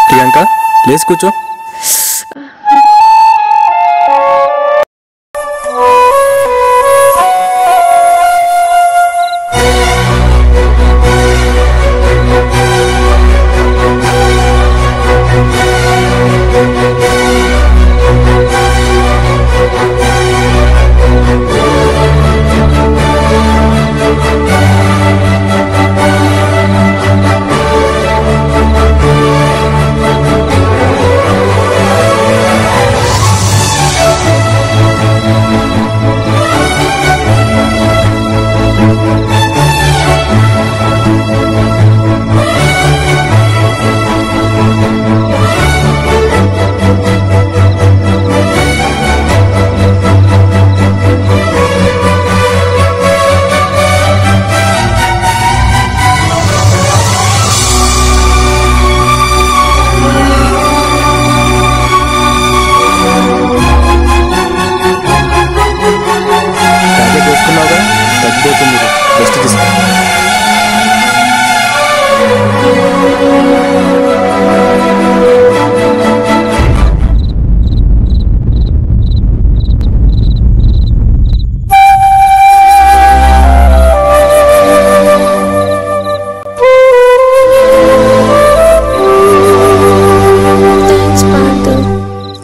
ప్రియాంక లేచి కూర్చో.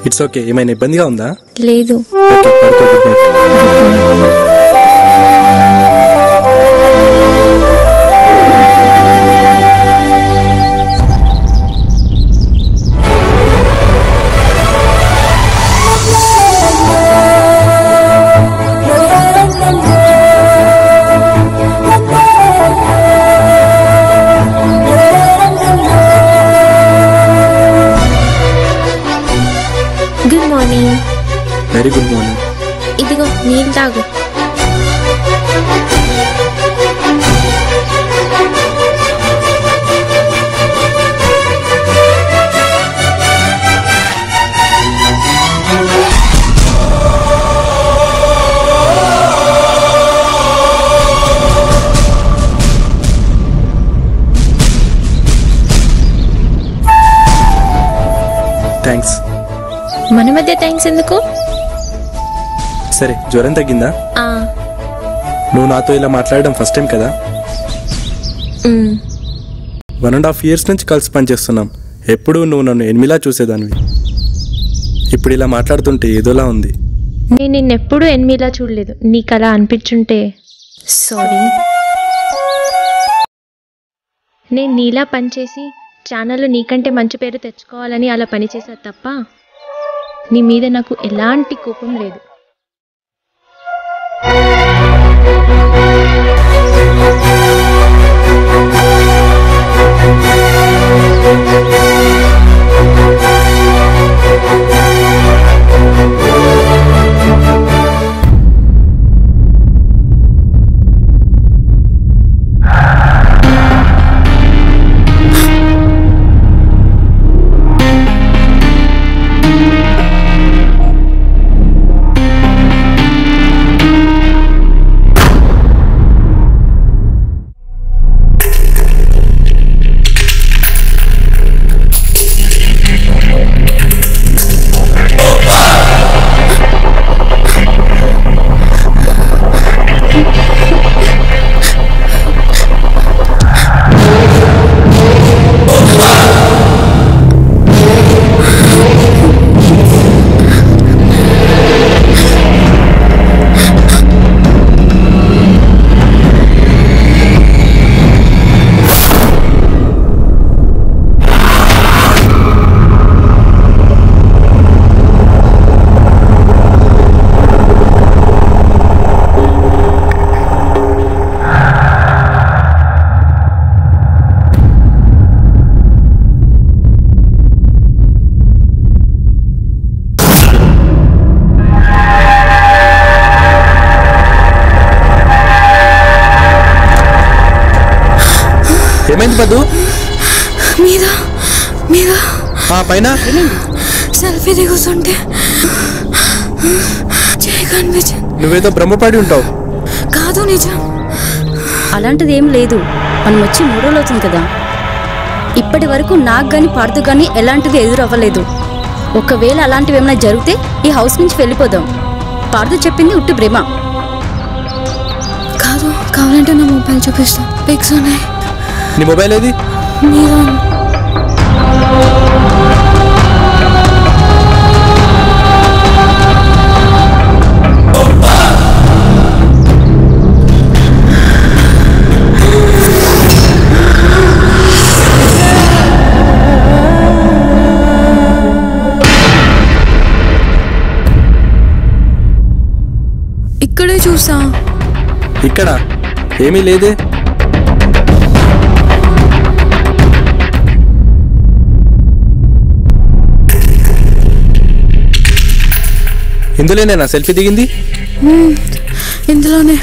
It's okay. ఏమైనా ఇబ్బందిగా ఉందా? లేదు. ఓకే, పడుకో. Good morning. Very good morning. ఇదిగో నీళ్ళు తాగు. థ్యాంక్స్. మన మధ్య థ్యాంక్స్ ఎందుకు? సరే, జ్వరం తగ్గిందా? నువ్వు నాతో ఇలా మాట్లాడడం ఫస్ట్ టైం కదా? 1.5 years నుంచి కలిసి పనిచేస్తున్నాం. ఎప్పుడూ నువ్వు నన్ను ఎనిమిలా చూసేదానివి. ఇప్పుడు ఇలా మాట్లాడుతుంటే ఏదోలా ఉంది. నేను నిన్నెప్పుడు ఎనిమిలా చూడలేదు. నీకు అలా అనిపించుంటే సారీ. నేను నీలా పనిచేసి ఛానల్లో నీకంటే మంచి పేరు తెచ్చుకోవాలని అలా పనిచేసా తప్ప నీ మీద నాకు ఎలాంటి కోపం లేదు. ఏమైంది పద్దు? మీద మీద పైన సెల్ఫీ దిగుతుంటే చేయి కనిపించింది. నువ్వేదో భ్రమపడి ఉంటావు. కాదు నిజం. అలాంటిది ఏం లేదు. మనం వచ్చి 3 రోజులు అవుతుంది కదా. ఇప్పటి వరకు నాకు కానీ పార్దు కానీ ఎలాంటిది ఎదురవ్వలేదు. ఒకవేళ అలాంటివి ఏమైనా జరిగితే ఈ హౌస్ నుంచి వెళ్ళిపోదాం. పార్దు చెప్పింది ఉట్టి ప్రేమ. కాదు, కావాలంటే నా మొబైల్ చూపిస్తా. పిక్స్ ఉన్నాయి. నీ మొబైల్ ఏది? ఇక్కడే చూసా. ఇక్కడ ఏమీ లేదే. ఇందులోనేనా సెల్ఫీ దిగింది? ఇందులోనే.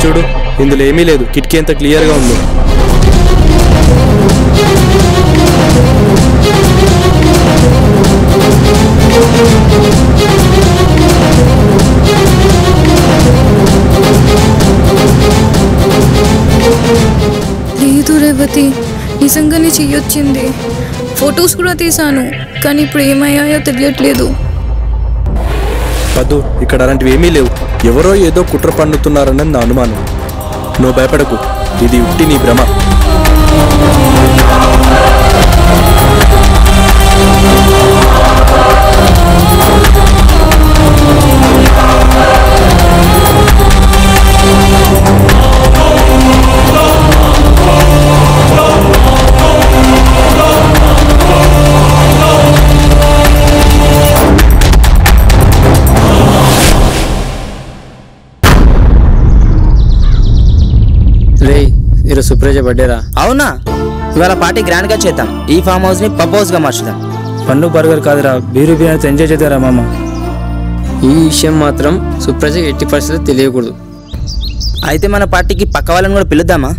చూడు, ఇందులో ఏమీ లేదు. కిటికీ ఎంత క్లియర్గా ఉంది. లేదు రేవతి, నిజంగానే చెయ్యొచ్చింది. ఫొటోస్ కూడా తీసాను, కానీ ఇప్పుడు ఏమయ్యాయో తెలియట్లేదు. పద్దు, ఇక్కడ అలాంటివి ఏమీ లేవు. ఎవరో ఏదో కుట్ర పన్నుతున్నారన్నది నా అనుమానం. నువ్వు భయపడకు, ఇది ఉట్టి నీ భ్రమ. ఈరోజు సుప్రజ బర్త్డేరా? అవునా? ఇవాళ పార్టీ గ్రాండ్ గా చేద్దాం. ఈ ఫామ్ హౌస్ ని పబ్ హౌస్ గా మార్చుదాం. పండు బర్గర్ కాదురా, బీరు బిర్యానీతో ఎంజాయ్ చేద్దారా మామ. ఈ విషయం మాత్రం సుప్రజ 80% తెలియకూడదు. అయితే మన పార్టీకి పక్క వాళ్ళని కూడా పిలుద్దామా?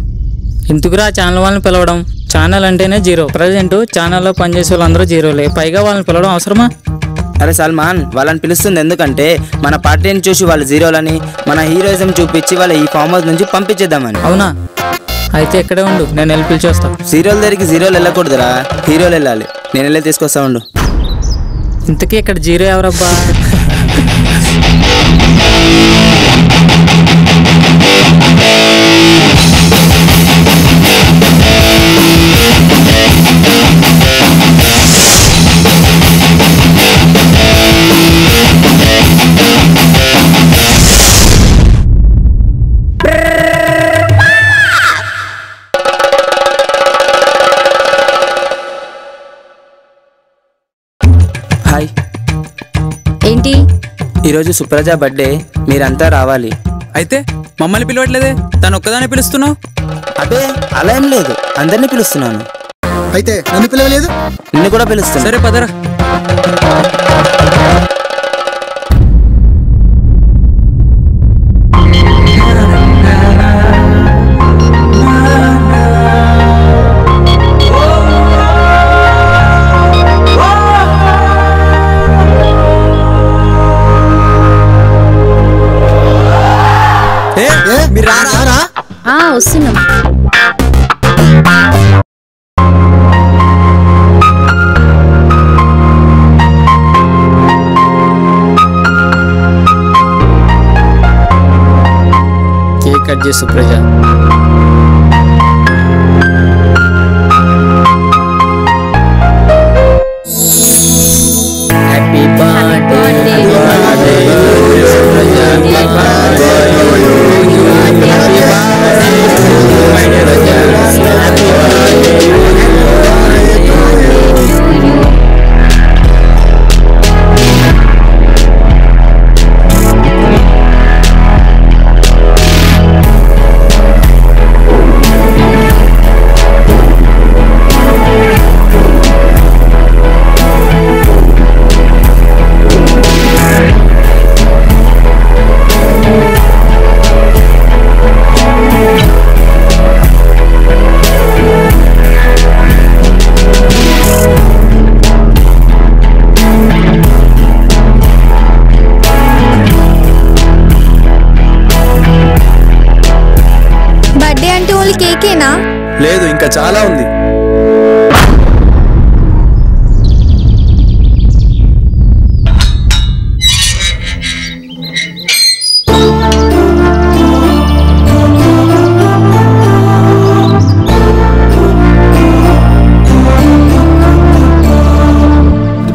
ఎందుకురా ఛానల్ వాళ్ళని పిలవడం? ఛానల్ అంటేనే జీరో. ప్రజెంట్ ఛానల్లో పనిచేసే వాళ్ళందరూ జీరోలే, పైగా వాళ్ళని పిలవడం అవసరమా? అరే సల్మాన్, వాళ్ళని పిలుస్తుంది ఎందుకంటే మన పార్టీని చూసి వాళ్ళు జీరోలని, మన హీరోయిజం చూపించి వాళ్ళ ఈ ఫామ్ హౌస్ నుంచి పంపించేద్దామని. అవునా? అయితే ఇక్కడే ఉండు, నేను వెళ్ళి పిలిచేస్తా. జీరోల దగ్గరికి జీరోలు వెళ్ళకూడదురా, హీరోలు వెళ్ళాలి. నేను వెళ్ళి తీసుకొస్తా ఉండు. ఇంతకీ ఇక్కడ జీరో ఎవరబ్బా? హాయ్. ఏంటి? ఈరోజు సుప్రజ బర్త్డే, మీరంతా రావాలి. అయితే మమ్మల్ని పిలవట్లేదే? తను ఒక్కదానే పిలుస్తున్నావు? అదే అలా ఏం లేదు, అందరినీ పిలుస్తున్నాను. అయితే నన్ను పిలవలేదు? నిన్ను కూడా పిలుస్తాను. సరే పదరా. వస్తున్నాం. కేక్ కట్ చేసి సుప్రజ. హ్యాపీ బర్త్డే లేదు, ఇంకా చాలా ఉంది.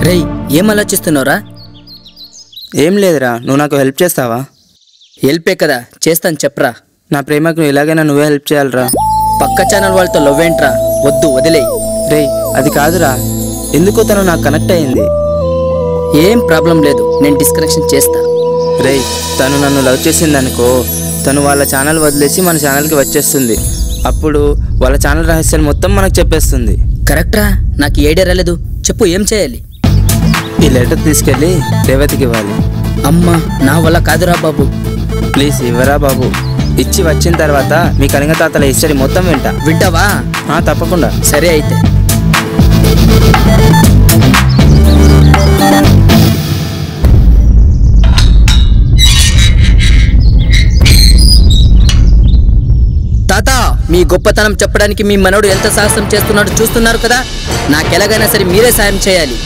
రేయ్, ఏం ఆలోచిస్తున్నావురా? ఏం లేదురా, నువ్వు నాకు హెల్ప్ చేస్తావా? హెల్పే కదా, చేస్తాను చెప్పరా. నా ప్రేమకు ఎలాగైనా నువ్వే హెల్ప్ చేయాలరా. పక్క ఛానల్ వాళ్ళతో లవ్ ఏంట్రా? వద్దు, వదిలేయ్. రేయ్, అది కాదురా, ఎందుకో తను నాకు కనెక్ట్ అయ్యింది. ఏం ప్రాబ్లం లేదు, నేను డిస్కనెక్షన్ చేస్తా. రేయ్, తను నన్ను లవ్ చేసిందనుకో, తను వాళ్ళ ఛానల్ వదిలేసి మన ఛానల్కి వచ్చేస్తుంది. అప్పుడు వాళ్ళ ఛానల్ రహస్యాలు మొత్తం మనకు చెప్పేస్తుంది. కరెక్ట్రా, నాకు ఏడే రాలేదు. చెప్పు, ఏం చేయాలి? ఈ లెటర్ తీసుకెళ్ళి రేవతికి ఇవ్వాలి. అమ్మా, నా వల్ల కాదురా బాబు. ప్లీజ్ ఇవ్వరా బాబు. ఇచ్చి వచ్చిన తర్వాత మీ కళింగ తాతల హిస్టరీ మొత్తం వింటావా? తప్పకుండా. సరే అయితే. తాత, మీ గొప్పతనం చెప్పడానికి మీ మనవడు ఎంత సాహసం చేస్తున్నాడో చూస్తున్నారు కదా. నాకెలాగైనా సరే మీరే సాయం చేయాలి.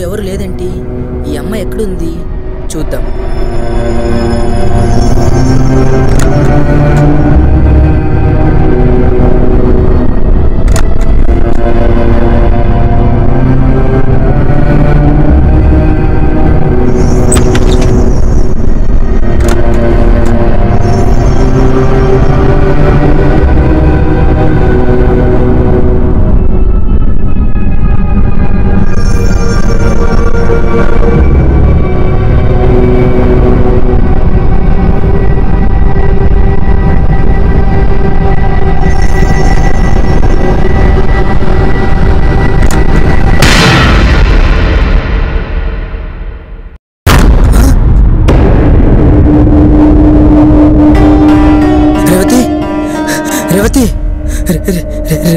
ఎవరు లేదేంటి? ఈ అమ్మాయి ఎక్కడుంది? చూద్దాం.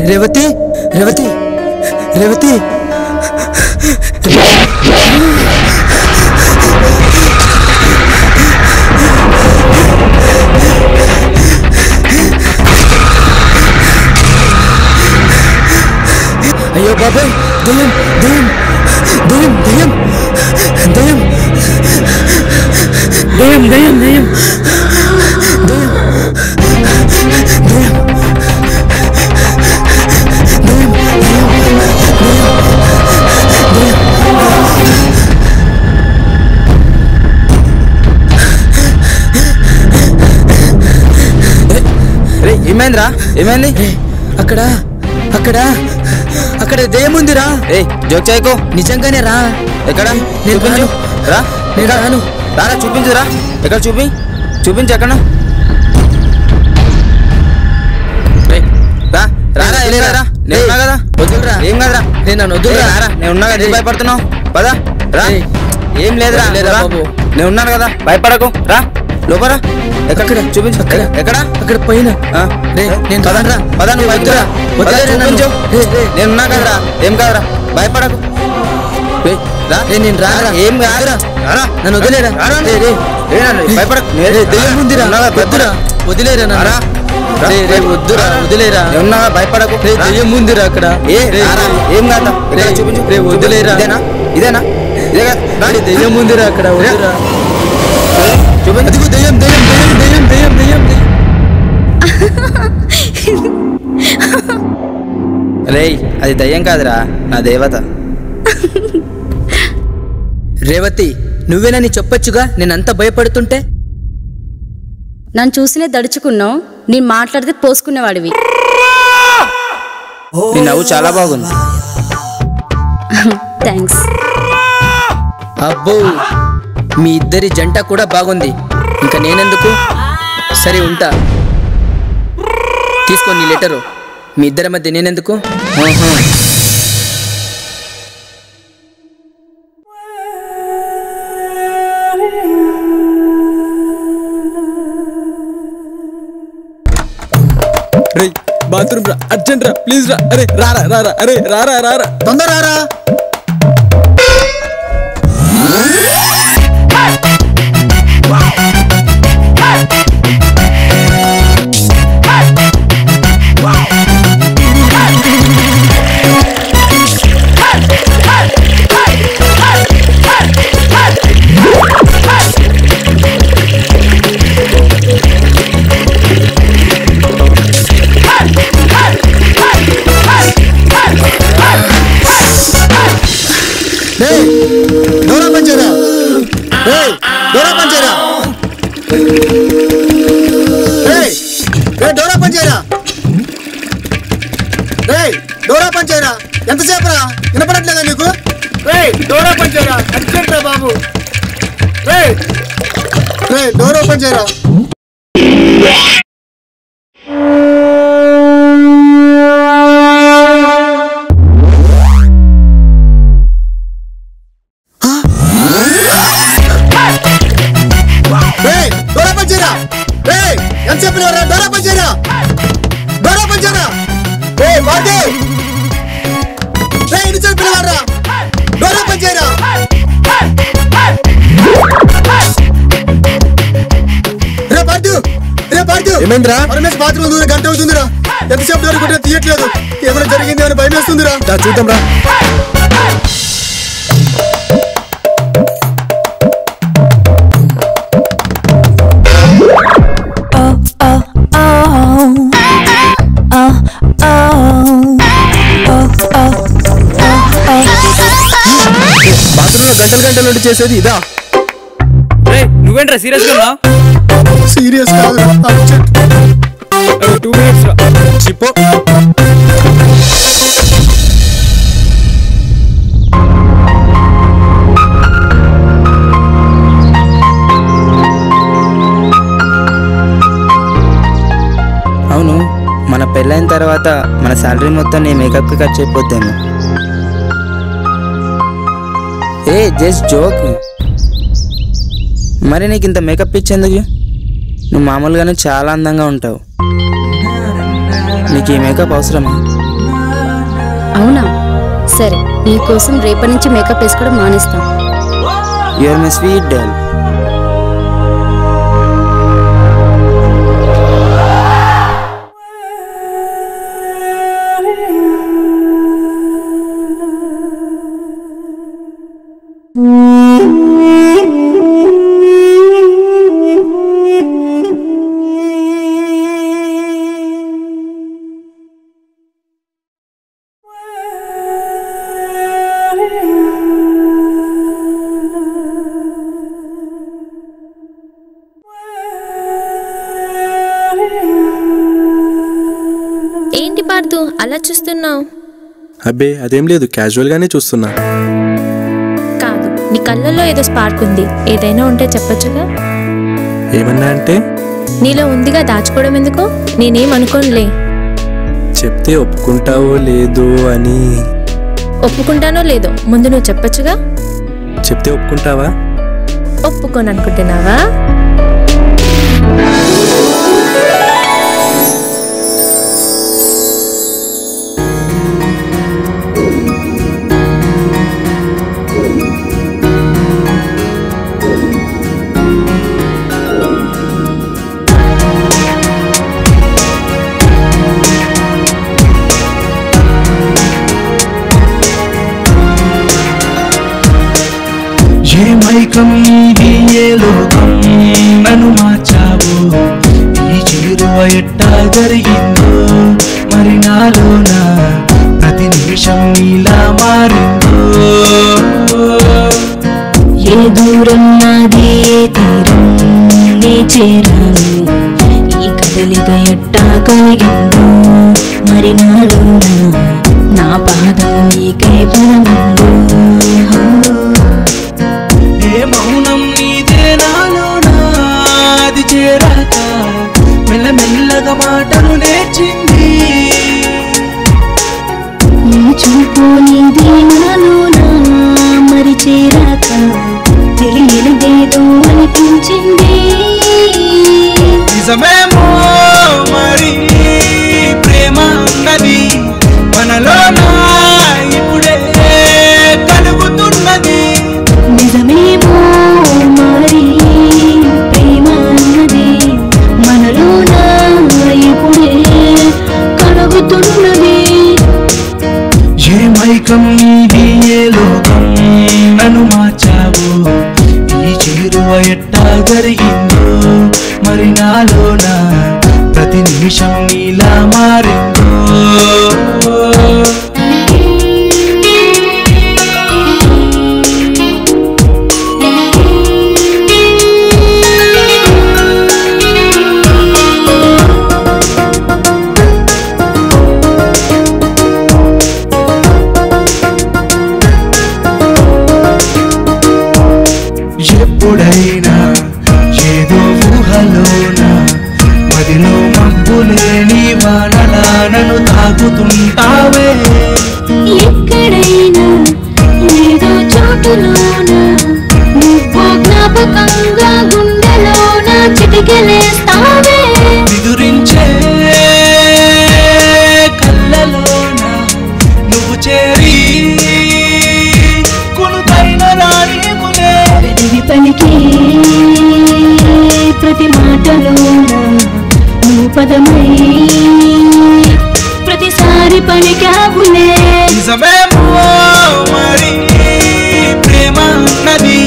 రేవతి, రేవతి, రేవతి, అయ్యో బాబాయ్, దయ్యం, దయ్యం, దయ్యం, దయ్యం, దయ్యం, దయ్యం, దయ్యం, దయ్యం, దయ్యం, దయ్యం. ఏమైందిరా? ఏమైంది? అక్కడ అక్కడ అక్కడ దయ్యముందిరా. జోక్ చేయకు, నిజంగానే రా. ఎక్కడ? చూపించు. రా, నేను రాను. రారా, చూపించురా. ఎక్కడ? చూపించు ఎక్కడ? రారా, వెళ్ళేరా. నేను ఉన్నా కదా, వద్దురా. ఏం కదరా, నేను నన్ను వద్దురా. రారా, నేను ఉన్నా కదా, భయపడుతున్నావు పదా రా. ఏం లేదురా బాబు, నేను ఉన్నాను కదా, భయపడకు. రా లోపరా. ఎక్కడ? చూపించు. ఎక్కడ? అక్కడ పైన. నేను పదరా, పదా, నువ్వు వద్దురా. చూపించు, నేను ఉన్నా కదరా, ఏం కాదురా, భయపడకు. నేను రారా. ఏం కాదురా, నన్ను వదిలేరా. భయపడకు. దయ్యం ఉందిరా, వద్దురా, వదిలేరా. వద్దురా, వదిలేరా. ఉన్నా, భయపడకు. దయ్యం ఉందిరా అక్కడ. ఏం కాదా, చూపించు. వదిలేరా. ఇదేనా? ఇదేనా? దయ్యం ఉందిరా అక్కడ. వద్దురా. చూపించు. దయ్యం, దయ్యం, దయ్యం, దయ్యం, దయ్యం, దయ్యం. రేయ్, అది దయ్యం కాదురా, నా దేవత. రేవతి, నువ్వేనని చెప్పొచ్చుగా, నేనంతా భయపడుతుంటే. నన్ను చూసినే దడుచుకున్నావు, నేను మాట్లాడితే పోసుకునేవాడివి. నీ నవ్వు చాలా బాగుంది. థ్యాంక్స్. అబ్బో, మీ ఇద్దరి జంట కూడా బాగుంది. ఇంకా నేనెందుకు? సరే, ఉంటా. తీసుకో నీ లెటరు. మీ ఇద్దరి మధ్య నేనెందుకు? బాత్రూమ్ రా, అర్జెంట్ రా, ప్లీజ్ రా. అరే రారా రారా, అరే రారా రారా, తొందర రారా. డోరా పంచేరా, డోరా పంచేరా, డోరా పంచేరా, డోరా పంచేరా. ఎంతసేపు రా, వినపడట్లేదా నీకు? డోరా పంచేరా, అర్జెంట్ రా బాబు. డోరా పంచేరా. ఏమైందిరా? రమేష్ బాత్రూమ్ దూరం గంట అవుతుందిరా. ఎంతసేపు డోర్ కొట్టినా తీయట్లేదు. ఏమైనా జరిగింది అని భయం వేస్తుందిరా. చూద్దాం రా. బాత్రూమ్ లో గంటలు గంటలు నుండి చేసేది ఇదా? నువ్వేంట్రా సీరియస్ గా? సీరియస్ కాదు, 2 minutes రా. చిప్పో. అవును, మన పెళ్ళైన తర్వాత మన శాలరీ మొత్తం నీ మేకప్కి ఖర్చు అయిపోద్దాము. Just joke. మరి నీకు ఇంత మేకప్ ఇచ్చేందుకు? నువ్వు మామూలుగానే చాలా అందంగా ఉంటావు. నీకు ఈ మేకప్ అవసరమా? అవునా? సరే, నీకోసం రేపటి నుంచి మేకప్ వేసుకోవడం మానేస్తాం. You are my sweet doll. ఏంటి పార్దు అలా చూస్తున్నావు? అబ్బే అదేం లేదు, క్యాజువల్ గానే చూస్తున్నా. కాదు, నీ కళ్ళల్లో ఏదో స్పార్క్ ఉంది. ఏదైనా ఉంటే చెప్పొచ్చుగా. ఏమన్నా అంటే? నీలో ఉందిగా, దాచుకోవడం ఎందుకు? నేనేం అనుకోనులే. చెప్తే ఒప్పుకుంటావో లేదో అని. ఒప్పుకుంటానో లేదో ముందు నువ్వు చెప్పొచ్చుగా. చెప్తే ఒప్పుకుంటావా? ఒప్పుకోను అనుకుంటున్నావా? ఏ మైకం ఇది, ఏ లోకం నన్ను మార్చావు. ఈ చేరువ ఎట్టా జరిగిందో, మరి నాలోన ప్రతి నిమిషం నీలా మారిందో. ఏ దూరం నాది, ఏ తీరం నే చేరాను. ఈ కదలిక ఎట్టా కలిగిందో, మరి నాలోన నా పాదం నీకై పరమందో. ఏ మౌనం నీదే నాలోనా, అది చేరాక మెల్లమెల్లగా మాటలు నేర్చింది. తెలియనిదేదో అనిపించింది. నిజమేమో మరి ప్రేమ అన్నది మనలోన ఇప్పుడే కలుగుతున్నది. నిజమేమో మరి ప్రేమ అన్నది మనలోన ఇప్పుడే కలుగుతున్నది. ఏ మైకం నీది ఏ లోకం నన్ను మార్చావు, ఈ చేరువ ఎట్టా జరిగిందో మరి నాలోన ప్రతి నిమిషం నీలా మారిందో. ఎప్పుడైనా ఏదో ఊహలోన మదిలో మబ్బులేని వానలా నన్ను తాకుతుంటావే. ఎక్కడైనా ఏదో చోటులోన నువ్వు జ్ఞాపకంగా గుండెలోన చిటికెలేస్తావే. నిదురించే కళ్ళలోన నువ్వు చేరి కొనుకైన రానిములే. పెదవి పలికే ప్రతి మాటలోన నువ్వు పదమై ప్రతిసారి పలికావులే. నిజమేమో మరి ప్రేమ అన్నది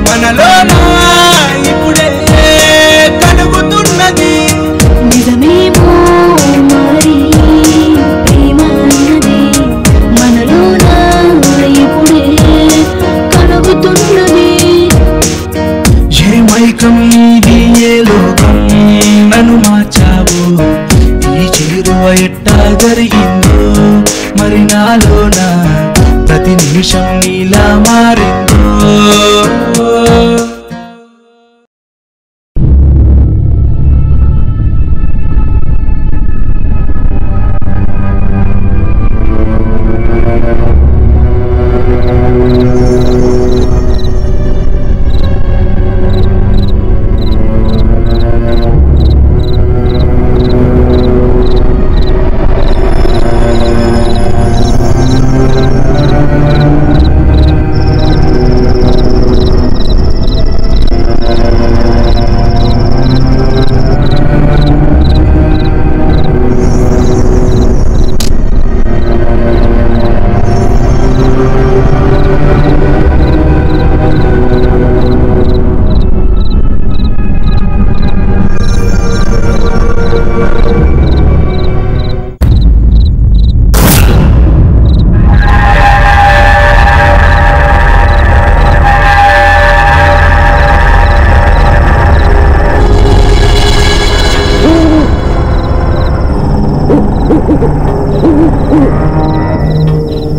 మనలోన ఇప్పుడే కలుగుతున్నది. నిజమేమో మరి ప్రేమ అన్నది మనలోన ఇప్పుడే కలుగుతున్నది. ఏ మైకం నీది ఏ లోకం నన్ను మార్చావు, ఈ చేరువ ఎట్టా జరిగిందో మరి నాలోన ప్రతి నిమిషం నీలా మారిందో.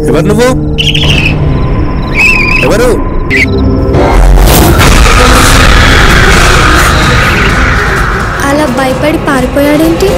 ఎవరు నువ్వు? ఎవరు? అలా భయపడి పారిపోయాడేంటి?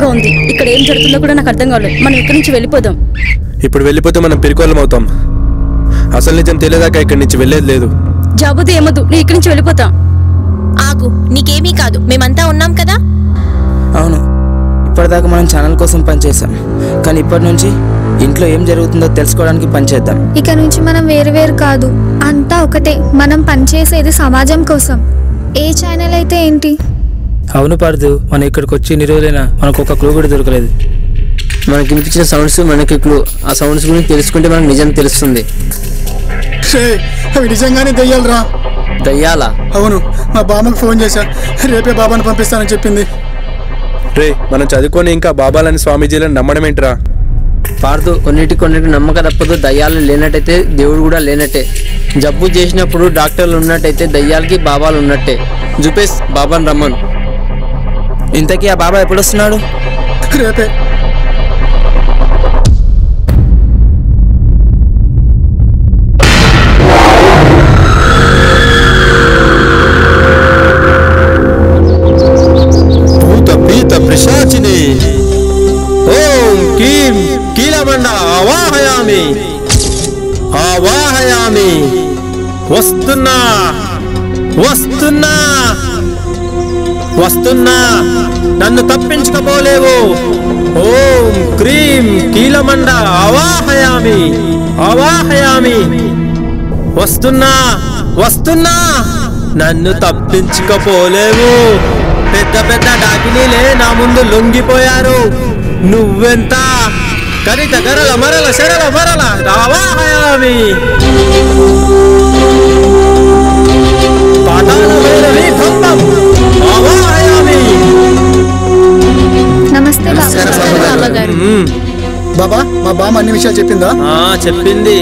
భయంగా ఉంది. ఇక్కడ ఏం జరుగుతుందో కూడా నాకు అర్థం కావట్లేదు. మనం ఇక్కడి నుంచి వెళ్ళిపోదాం. ఇప్పుడు వెళ్ళిపోతే మనం పిరికోళ్ళం అవుతాం. అసలు నిజం తెలియదాకా ఇక్కడి నుంచి వెళ్ళేది లేదు. జాబుది ఏమదు, నేను ఇక్కడి నుంచి వెళ్ళిపోతా. ఆగు, నీకేమీ కాదు, మేమంతా ఉన్నాం కదా. అవును, ఇప్పటిదాకా మనం ఛానల్ కోసం పనిచేసాం, కానీ ఇప్పటి నుంచి ఇంట్లో ఏం జరుగుతుందో తెలుసుకోవడానికి పనిచేద్దాం. ఇక నుంచి మనం వేరు కాదు, అంతా ఒకటే. మనం పనిచేసేది సమాజం కోసం. ఏ ఛానల్ అయితే ఏంటి? అవును పార్దు, మనం ఇక్కడికి వచ్చి ఇన్ని రోజులైనా మనకు ఒక క్లూ కూడా దొరకలేదు. మనకి వినిపించిన సౌండ్స్ మనకి క్లూ. ఆ సౌండ్స్ గురించి తెలుసుకుంటే మనకు నిజం తెలుస్తుంది. అవి నిజంగానే దెయ్యాలరా. దయ్యాలా? అవును, మా బామ్మకు ఫోన్ చేశా, రేపే బాబాను పంపిస్తానని చెప్పింది. రే, మనం చదువుకొని ఇంకా బాబాలని స్వామీజీలను నమ్మడం ఏంట్రా? పార్దు, కొన్నిటికి నమ్మక తప్పదు. దయ్యాలు లేనట్టయితే దేవుడు కూడా లేనట్టే. జబ్బు చేసినప్పుడు డాక్టర్లు ఉన్నట్టయితే దయ్యాలకి బాబాలు ఉన్నట్టే. జుపేష్, బాబాను రమ్మను. ఇంతకీ ఆ బాబా ఎప్పుడు వస్తున్నాడు? రేపే. పిశాచిని ఓం కీం కీలమండ ఆవాహయామి ఆవాహయామి. వస్తున్నా వస్తున్నా వస్తున్నా, నన్ను తప్పించుకోలేవు. ఓం క్రీం కీలమండ ఆవాహయామి ఆవాహయామి. వస్తున్నా వస్తున్నా, నన్ను తప్పించుకోలేవు. పెద్ద పెద్ద డాకినీలే నా ముందు లొంగిపోయారు. నువ్వెంత కరిత గరల మరల శరల మరల ఆవాహయామి. పాతాళ భైరవి భంగం ఆవాహయామి. నమస్తే బాబా. మా బామ్మ అన్ని విషయాలు చెప్పిందా? చెప్పింది.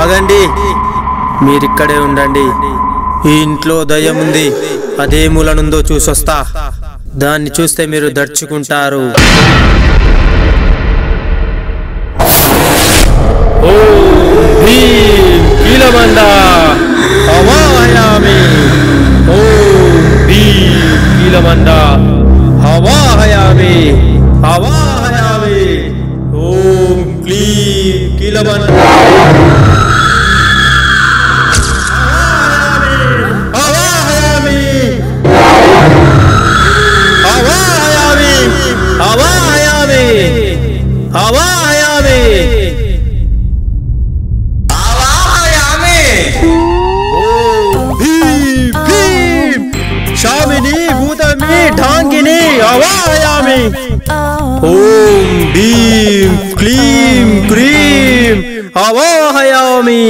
ఆగండి, మీరిక్కడే ఉండండి. ఈ ఇంట్లో దయ్యం ఉంది. అదే మూలనుందో చూసొస్తా. దాన్ని చూస్తే మీరు దర్చుకుంటారు. ఓం భీం కీలమండ ఆవాహయామి. ఓం భీం కీలమండ ఆవాహయామి ఆవాహయామి. ఓం క్లీం కీలమండ ఆవాహయామి ఆవాహయామి ఆవాహయామి. ఓం భీం భీం శామిని భూతమి ఢాంగిని ఆవాహయామి. ఓం భీం క్లీం క్రీం ఆవాహయామి.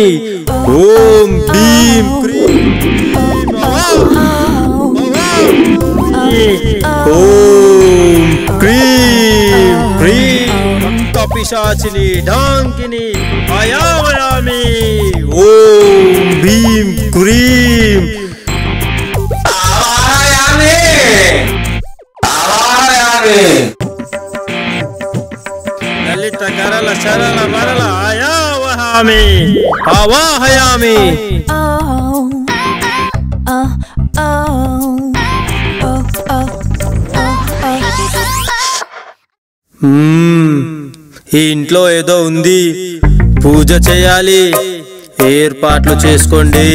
ఓం భీం క్రీం ఓం క్రీం క్రీం పిశాచిని ఢాంకిని ఆయామయామి. ఓం భీం క్రీం ఆవాహయామి ఆవాహయామి. లలిత కరల శరల మరల ఆయావహామి ఆవాహయామి. ఈ ఇంట్లో ఏదో ఉంది, పూజ చేయాలి. ఏర్పాట్లు చేసుకోండి.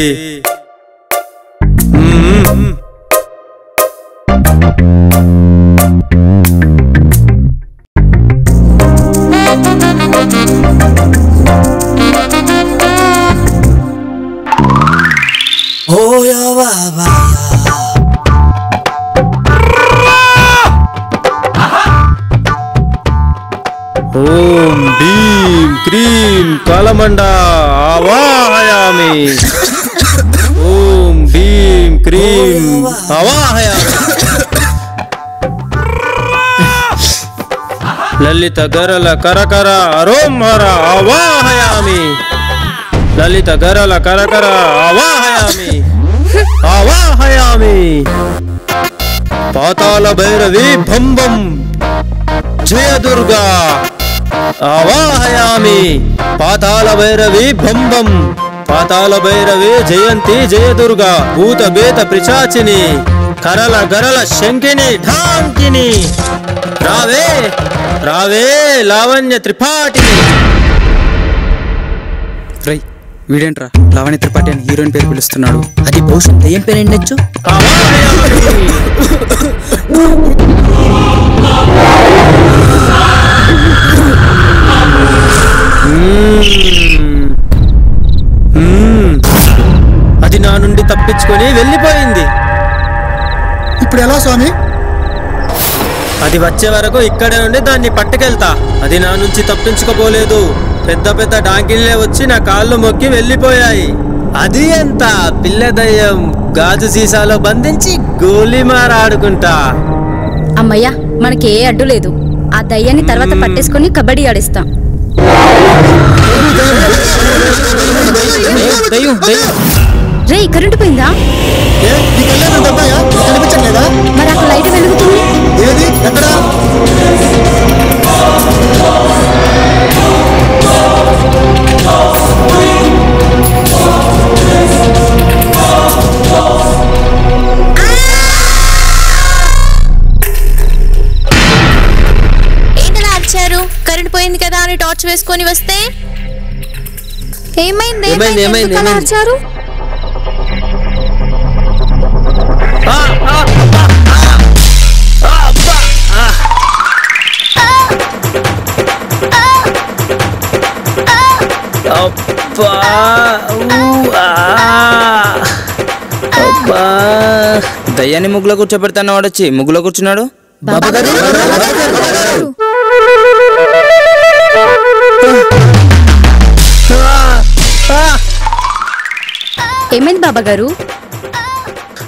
ఓయా బాబా ఓం భీం క్రీం కాలమండ ఆవాహయామి. ఓం భీం క్రీం ఆవాహయామి. లలిత గరల కరకర అరోమర ఆవాహయామి. లలిత గరల కరకర ఆవాహయామి ఆవాహయామి. పాతాళ భైరవి భం భం జయ దుర్గా ఆవాహయామి పాతాళ భైరవి భం భం పాతాళ భైరవి జయంతి జయ దుర్గా భూత బేత పిశాచిని కరల గరల శంకిని ఢాంకిని రావే రావే లావణ్య త్రిపాఠిని. రై వీడేంట్రా లావణ్య త్రిపాఠి అని హీరోయిన్ పేరు పిలుస్తున్నాడు? అది బహుశా దయ్యం పేరు ఉండొచ్చు. అది నా నుండి తప్పించుకొని వెళ్ళిపోయింది. ఇప్పుడు ఎలా స్వామి? అది వచ్చే వరకు ఇక్కడే ఉండి దాన్ని పట్టుకెళ్తా. అది నా నుంచి తప్పించుకోపోలేదు. పెద్ద పెద్ద డాంకిలే వచ్చి నా కాళ్ళు మొక్కి వెళ్ళిపోయాయి. అది ఎంత పిల్ల దయ్యం గాజు సీసాలో బంధించి గోలీమార ఆడుకుంటా. అమ్మయ్యా మనకి ఏ అడ్డు లేదు. ఆ దయ్యాన్ని తర్వాత పట్టేసుకొని కబడ్డీ ఆడిస్తాం. రే కరెంటు పోయిందా? మరి అక్కడ లైట్ వెలుగుతుంది. ఏంటలా అరిచారు? కరెంట్ పోయింది కదా అని టార్చ్ వేసుకొని వస్తే ఏమైంది? ఏమైంది? ఏమైంది? ఎందుకలా అరిచారు? దయ్యాన్ని ముగ్గులో కూర్చోబెడతాను వాడొచ్చి ముగ్గులో కూర్చున్నాడు. ఏమైంది బాబా గారు?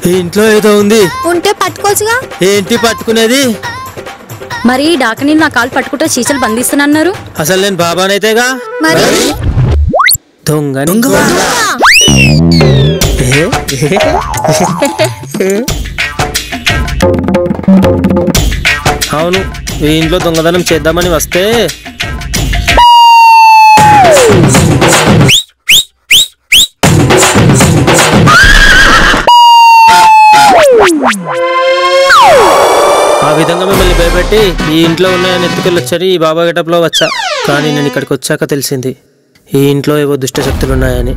ఈ ఇంట్లో ఏదో ఉంది. ఉంటే పట్టుకోవచ్చుగా. ఏంటి పట్టుకునేది? మరి డాకని నా కాలు పట్టుకుంటే చీచలు బంధిస్తున్నారు. అసలు నేను బాబానైతేగా. మరి దొంగ అవును, ఈ ఇంట్లో దొంగతనం చేద్దామని వస్తే ఆ విధంగా మిమ్మల్ని భయపెట్టి ఈ ఇంట్లో ఉన్నాయని ఎత్తుకెళ్ళొచ్చని ఈ బాబా గెటప్లో వచ్చా. కానీ నేను ఇక్కడికి వచ్చాక తెలిసింది ఈ ఇంట్లో ఏవో దుష్టశక్తులు ఉన్నాయని.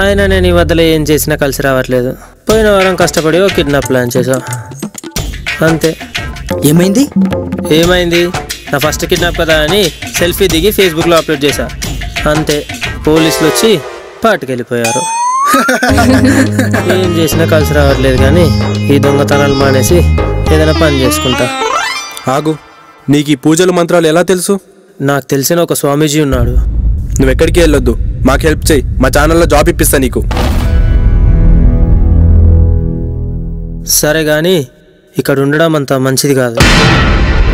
ఆయన నేను ఈ వద్దలో ఏం చేసినా కలిసి రావట్లేదు. పోయిన వారం కష్టపడి ఓ కిడ్నాప్ ప్లాన్ చేశా, అంతే. ఏమైంది? ఏమైంది? నా ఫస్ట్ కిడ్నాప్ కదా అని సెల్ఫీ దిగి ఫేస్బుక్లో అప్లోడ్ చేశా, అంతే. పోలీసులు వచ్చి పాటుకెళ్ళిపోయారు. ఏం చేసినా కలిసి రావట్లేదు. కానీ ఈ దొంగతనాలు మానేసి ఏదైనా పని చేసుకుంటా. ఆగు, నీకు ఈ పూజలు మంత్రాలు ఎలా తెలుసు? నాకు తెలిసిన ఒక స్వామీజీ ఉన్నాడు. నువ్వెక్కడికి వెళ్ళొద్దు, మాకు హెల్ప్ చేయి. మా ఛానల్లో జాబ్ ఇప్పిస్తా నీకు. సరే కానీ ఇక్కడ ఉండడం అంత మంచిది కాదు.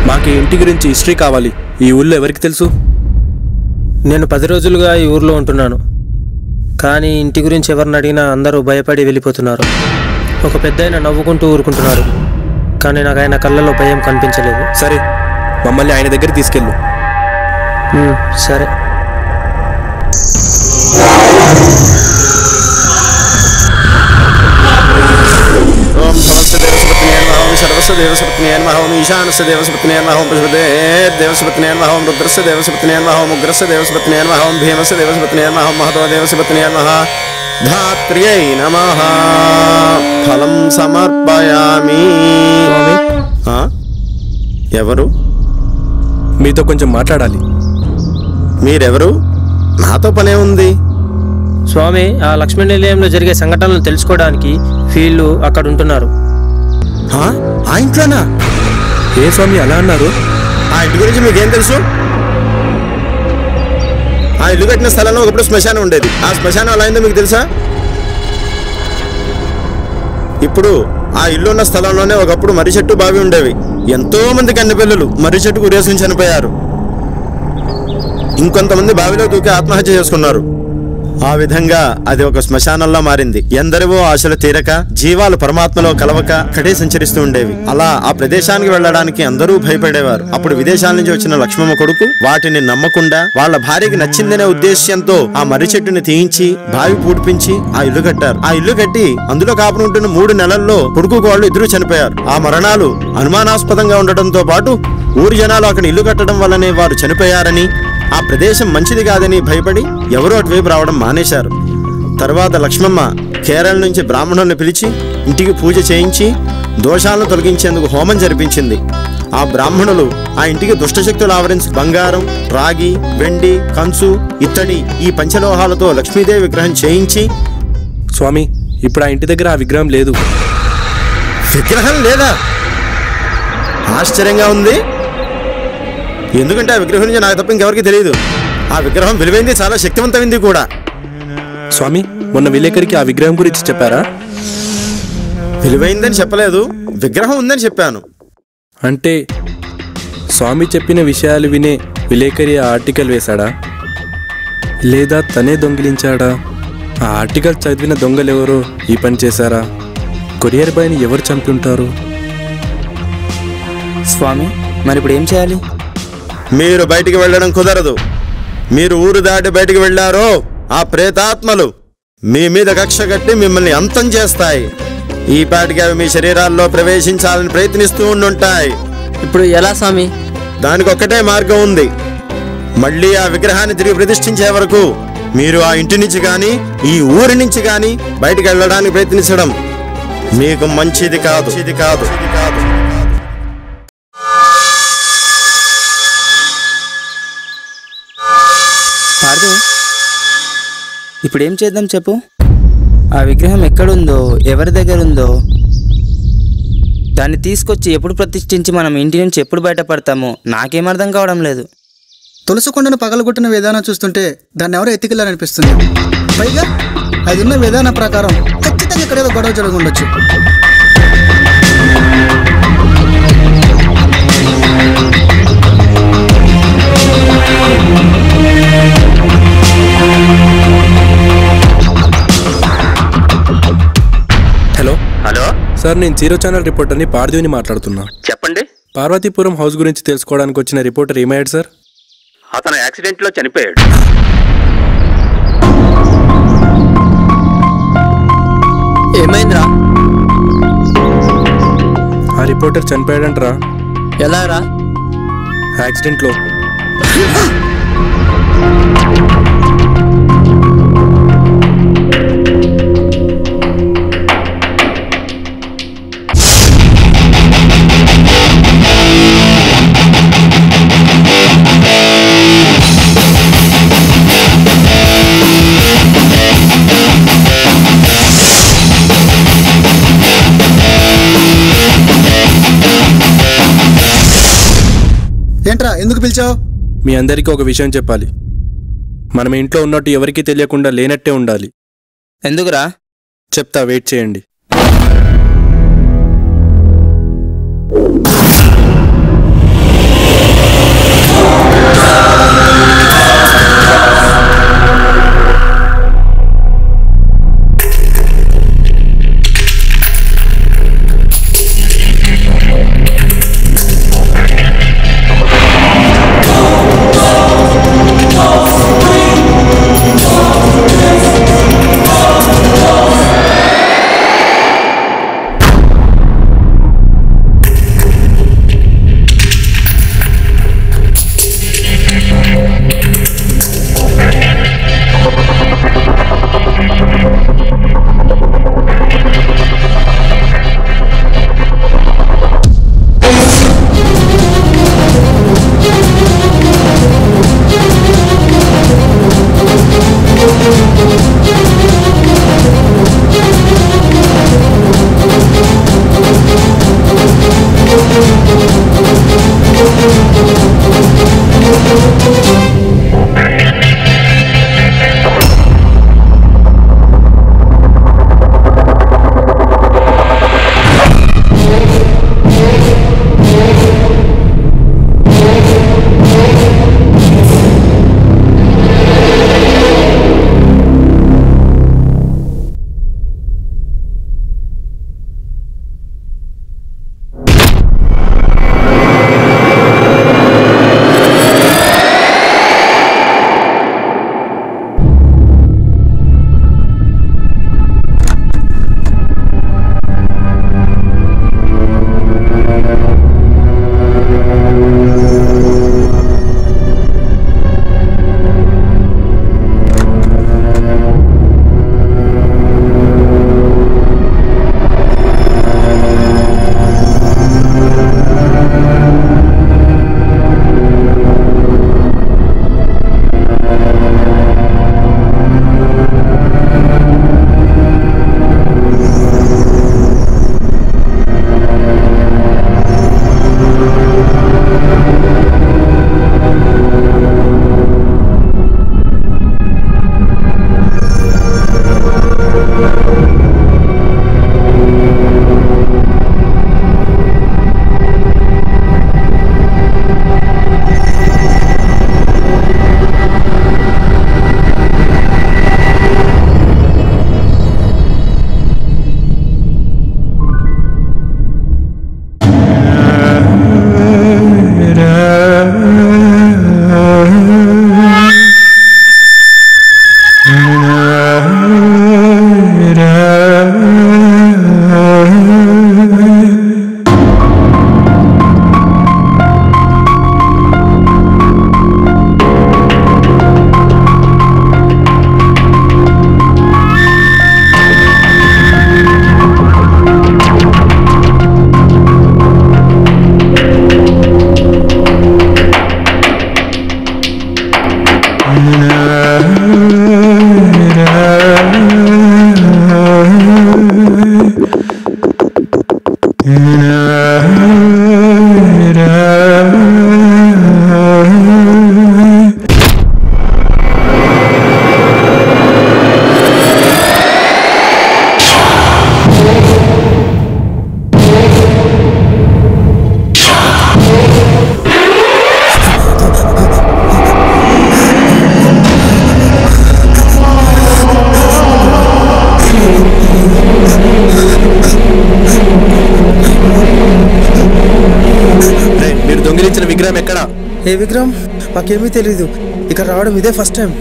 మాకు ఇంటి గురించి హిస్టరీ కావాలి. ఈ ఊళ్ళో ఎవరికి తెలుసు? నేను 10 రోజులుగా ఈ ఊర్లో ఉంటున్నాను. కానీ ఇంటి గురించి ఎవరిని అడిగినా అందరూ భయపడి వెళ్ళిపోతున్నారు. ఒక పెద్దాయన నవ్వుకుంటూ ఊరుకుంటున్నారు. కానీ నాకు ఆయన కళ్ళలో భయం కనిపించలేదు. సరే, మమ్మల్ని ఆయన దగ్గర తీసుకెళ్ళు. సరే. ఓం సమస్త దేవసపత్నే నమః, ఓం సర్వస్వ దేవసపత్నే నమః, ఓం ఈశానస్య దేవసపత్నే నమః, ఓం పశుపతే దేవసపత్నే నమః, ఓం రుద్రస్య దేవసపత్నే నమః, ఓం ఉగ్రస్య దేవసపత్నే నమః, ఓం భీమస్య దేవసపత్నే నమః, ఓం మహతో దేవసపత్నే నమః. ధాత్ర్యై నమః. ఫలం సమర్పయామి. ఎవరు? మీతో కొంచెం మాట్లాడాలి. మీరెవరు? నాతో పనే ఉంది. స్వామి, ఆ లక్ష్మీ నిలయంలో జరిగే సంఘటనలు తెలుసుకోవడానికి వీళ్ళు అక్కడ ఉంటున్నారు. ఆ ఇంట్లోనా? ఏ స్వామి అలా అన్నారు? ఆ ఇంటి గురించి మీకేం తెలుసు? ఆ ఇల్లు కట్టిన స్థలంలో ఒకప్పుడు శ్మశానం ఉండేది. ఆ శ్మశానం ఎలా అయిందో మీకు తెలుసా? ఇప్పుడు ఆ ఇల్లు ఉన్న స్థలంలోనే ఒకప్పుడు మర్రి చెట్టు బావి ఉండేవి. ఎంతో మంది కన్నెపిల్లలు మర్రి చెట్టుకు ఉరేసుకుని చనిపోయారు. ఇంకొంతమంది బావిలో దూకి ఆత్మహత్య చేసుకున్నారు. ఆ విధంగా అది ఒక శ్మశానంలో మారింది. ఎందరివో ఆశలు తీరక జీవాలు పరమాత్మలో కలవక కడే సంచరిస్తూ ఉండేవి. అలా ఆ ప్రదేశానికి వెళ్ళడానికి అందరూ భయపడేవారు. అప్పుడు విదేశాల నుంచి వచ్చిన లక్ష్మమ్మ కొడుకు వాటిని నమ్మకుండా వాళ్ళ భార్యకి నచ్చిందనే ఉద్దేశ్యంతో ఆ మర్రి చెట్టుని తీయించి బావి పూడిపించి ఆ ఇల్లు కట్టారు. ఆ ఇల్లు కట్టి అందులో కాపురం ఉంటున్న 3 నెలల్లో కొడుకు వాళ్ళు ఇద్దరు చనిపోయారు. ఆ మరణాలు అనుమానాస్పదంగా ఉండటంతో పాటు ఊరి జనాలు అక్కడ ఇల్లు కట్టడం వల్లనే వారు చనిపోయారని, ఆ ప్రదేశం మంచిది కాదని భయపడి ఎవరో అటువైపు రావడం మానేశారు. తర్వాత లక్ష్మమ్మ కేరళ నుంచి బ్రాహ్మణుల్ని పిలిచి ఇంటికి పూజ చేయించి దోషాలను తొలగించేందుకు హోమం జరిపించింది. ఆ బ్రాహ్మణులు ఆ ఇంటికి దుష్టశక్తులు ఆవరించి బంగారం, రాగి, వెండి, కంచు, ఇత్తడి ఈ పంచలోహాలతో లక్ష్మీదేవి విగ్రహం చేయించి, స్వామి ఇప్పుడు ఆ ఇంటి దగ్గర ఆ విగ్రహం లేదు. విగ్రహం లేదా? ఆశ్చర్యంగా ఉంది. ఎందుకంటే ఆ విగ్రహం నుంచి నాకు తప్ప ఇంకెవరికి తెలియదు. ఆ విగ్రహం విలువైంది, చాలా శక్తివంతమైంది కూడా. స్వామి మొన్న విలేకరికి ఆ విగ్రహం గురించి చెప్పారా? విలువైందని చెప్పలేదు, విగ్రహం ఉందని చెప్పాను. అంటే స్వామి చెప్పిన విషయాలు వినే విలేకరి ఆ ఆర్టికల్ వేశాడా, లేదా తనే దొంగిలించాడా? ఆ ఆర్టికల్ చదివిన దొంగలెవరో ఈ పని చేశారా? కొరియర్ బాయ్ని ఎవరు చంపి ఉంటారు? స్వామి మరి ఇప్పుడు ఏం చేయాలి? మీరు బయటికి వెళ్ళడం కుదరదు. మీరు ఊరు దాటి బయటికి వెళ్ళారో ఆ ప్రేతాత్మలు మీ మీద కక్ష కట్టి మిమ్మల్ని అంతం చేస్తాయి. ఈ పాటికి అవి మీ శరీరాల్లో ప్రవేశించాలని ప్రయత్నిస్తూ ఉండుంటాయి. ఇప్పుడు ఎలా స్వామి? దానికి ఒక్కటే మార్గం ఉంది. మళ్ళీ ఆ విగ్రహాన్ని తిరిగి ప్రతిష్ఠించే వరకు మీరు ఆ ఇంటి నుంచి కానీ ఈ ఊరి నుంచి కానీ బయటికి వెళ్ళడానికి ప్రయత్నించడం మీకు మంచిది కాదు. ఇప్పుడు ఏం చేద్దాం చెప్పు? ఆ విగ్రహం ఎక్కడుందో, ఎవరి దగ్గర ఉందో, దాన్ని తీసుకొచ్చి ఎప్పుడు ప్రతిష్ఠించి మనం ఇంటి నుంచి ఎప్పుడు బయటపడతామో నాకేం అర్థం కావడం లేదు. తులసికొండను పగలగొట్టిన విధానం చూస్తుంటే దాన్ని ఎవరో ఎత్తికెళ్ళాలనిపిస్తుంది. పైగా అది ఉన్న విధానం ప్రకారం ఖచ్చితంగా ఇక్కడేదో గొడవ జరిగి ఉండొచ్చు. హలో సార్, నేను జీరో ఛానల్ రిపోర్టర్ని పార్థివిని మాట్లాడుతున్నా. చెప్పండి. పార్వతీపురం హౌస్ గురించి తెలుసుకోవడానికి వచ్చిన రిపోర్టర్ ఏమయ్యాడు సార్? అతను యాక్సిడెంట్లో చనిపోయాడు. ఏమైందిరా? ఆ రిపోర్టర్ చనిపోయాడంటరా. ఎలా రా? యాక్సిడెంట్లో. ఏంట్రా, ఎందుకు పిలిచావు? మీ అందరికీ ఒక విషయం చెప్పాలి. మనం ఇంట్లో ఉన్నట్టు ఎవరికీ తెలియకుండా లేనట్టే ఉండాలి. ఎందుకురా? చెప్తా, వెయిట్ చేయండి. ఏ విగ్రహం? మాకేమీ తెలీదు. ఇక్కడ రావడం ఇదే ఫస్ట్ టైం.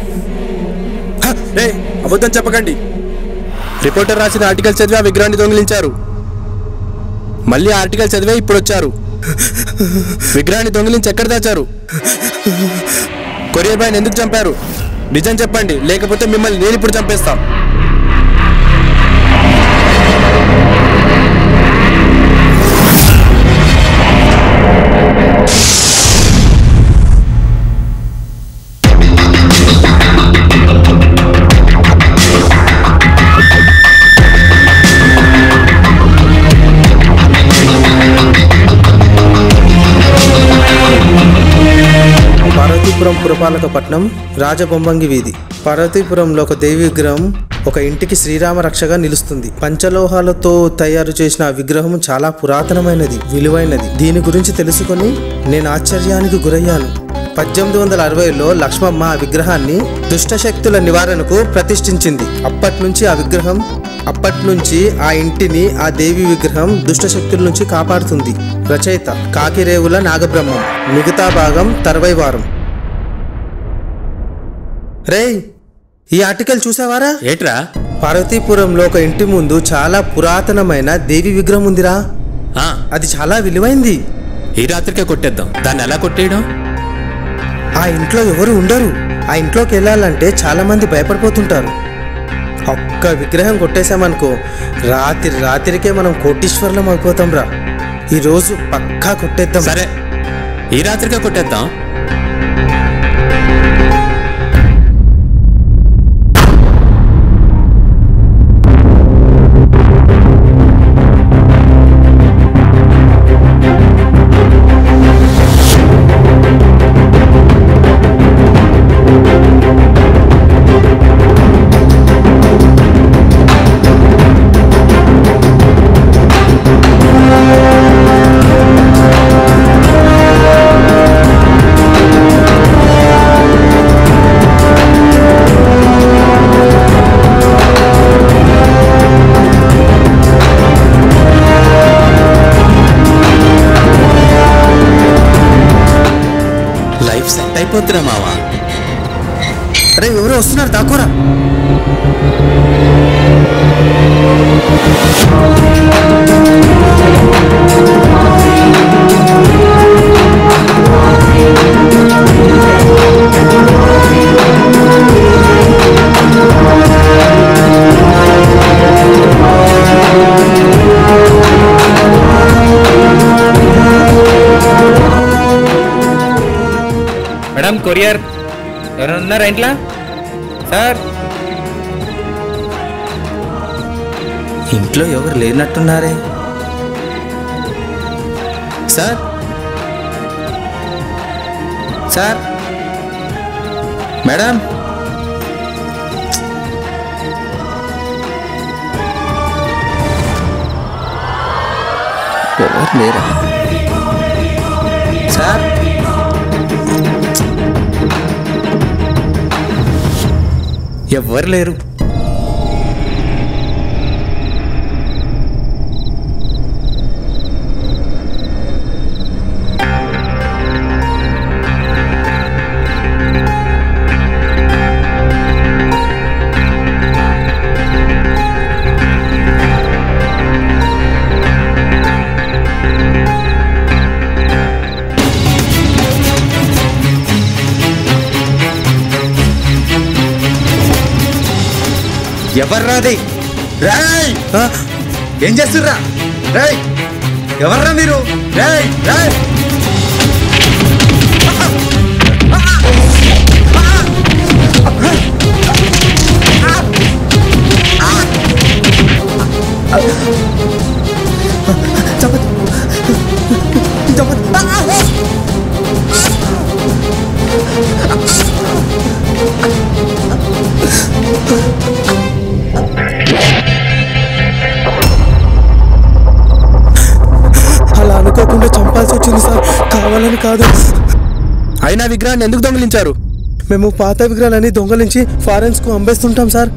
రే అబద్ధం చెప్పకండి. రిపోర్టర్ రాసిన ఆర్టికల్ చదివి ఆ విగ్రహాన్ని దొంగిలించారు. మళ్ళీ ఆర్టికల్ చదివే ఇప్పుడు వచ్చారు. విగ్రహాన్ని దొంగిలించి ఎక్కడ దాచారు? కొరియర్ బాయ్ని ఎందుకు చంపారు? నిజం చెప్పండి, లేకపోతే మిమ్మల్ని నేను ఇప్పుడు చంపేస్తాం. పార్వతీపురం పురపాలక పట్టణం రాజబొంబంగి వీధి. పార్వతీపురంలో ఒక దేవి విగ్రహం ఒక ఇంటికి శ్రీరామ రక్షగా నిలుస్తుంది. పంచలోహాలతో తయారు చేసిన ఆ విగ్రహం చాలా పురాతనమైనది, విలువైనది. దీని గురించి తెలుసుకొని నేను ఆశ్చర్యానికి గురయ్యాను. 1860లో లక్ష్మమ్మ ఆ విగ్రహాన్ని దుష్టశక్తుల నివారణకు ప్రతిష్ఠించింది. అప్పటి నుంచి ఆ ఇంటిని ఆ దేవి విగ్రహం దుష్టశక్తుల నుంచి కాపాడుతుంది. రచయిత కాకిరేవుల నాగబ్రహ్మం. మిగతా భాగం తర్వై వారం. రేయ్, ఈ ఆర్టికల్ చూసావారా? ఏట్రా? పార్వతీపురంలో ఒక ఇంటి ముందు చాలా పురాతనమైన దేవి విగ్రహం ఉందిరా. అది చాలా విలువైంది. ఈ రాత్రికే కొట్టేద్దాం. దాన్ని ఎలా కొట్టేయడం? ఆ ఇంట్లో ఎవరు ఉండరు. ఆ ఇంట్లోకి వెళ్ళాలంటే చాలా మంది భయపడిపోతుంటారు. ఒక్క విగ్రహం కొట్టేశామనుకో, రాత్రికే మనం కోటీశ్వరులం అయిపోతాం రా. ఈరోజు పక్కా కొట్టేద్దాం. సరే, ఈ రాత్రికే కొట్టేద్దాం. అయిపోతున్నా మావా. అరే ఎవరో వస్తున్నారు, దాకోరా. మేడం, కొరియర్ ఎవరైనా ఉన్నారా ఇంట్లో? సార్, ఇంట్లో ఎవరు లేనట్టున్నారే. సార్ సార్ మేడం, ఎవరు లేరా? సార్ ఎవ్వరు లేరు. ఎవర్రాది? రాయ్, ఏం చేస్తుర్రా? రాయ్, ఎవర్రా మీరు? రాయ్ రాయ్, అలా అనుకోకుండా చంపాల్సి వచ్చింది సార్, కావాలని కాదు. అయినా విగ్రహాన్ని ఎందుకు దొంగిలించారు? మేము పాత విగ్రహాలని దొంగలించి ఫారెన్స్ కు అమ్మేస్తుంటాం సార్.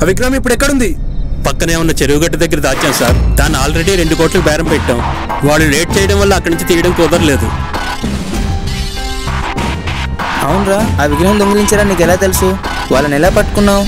ఆ విగ్రహం ఇప్పుడు ఎక్కడుంది? పక్కనే ఉన్న చెరువుగట్ట దగ్గర దాచాం సార్. దాన్ని ఆల్రెడీ 2 కోట్లు బేరం పెట్టాం. వాళ్ళు లేట్ చేయడం వల్ల అక్కడి నుంచి తీయడం కుదరలేదు. అవునరా, ఆ విగ్రహం దొంగిలించారా నీకు ఎలా తెలుసు? వాళ్ళని ఎలా పట్టుకున్నావు?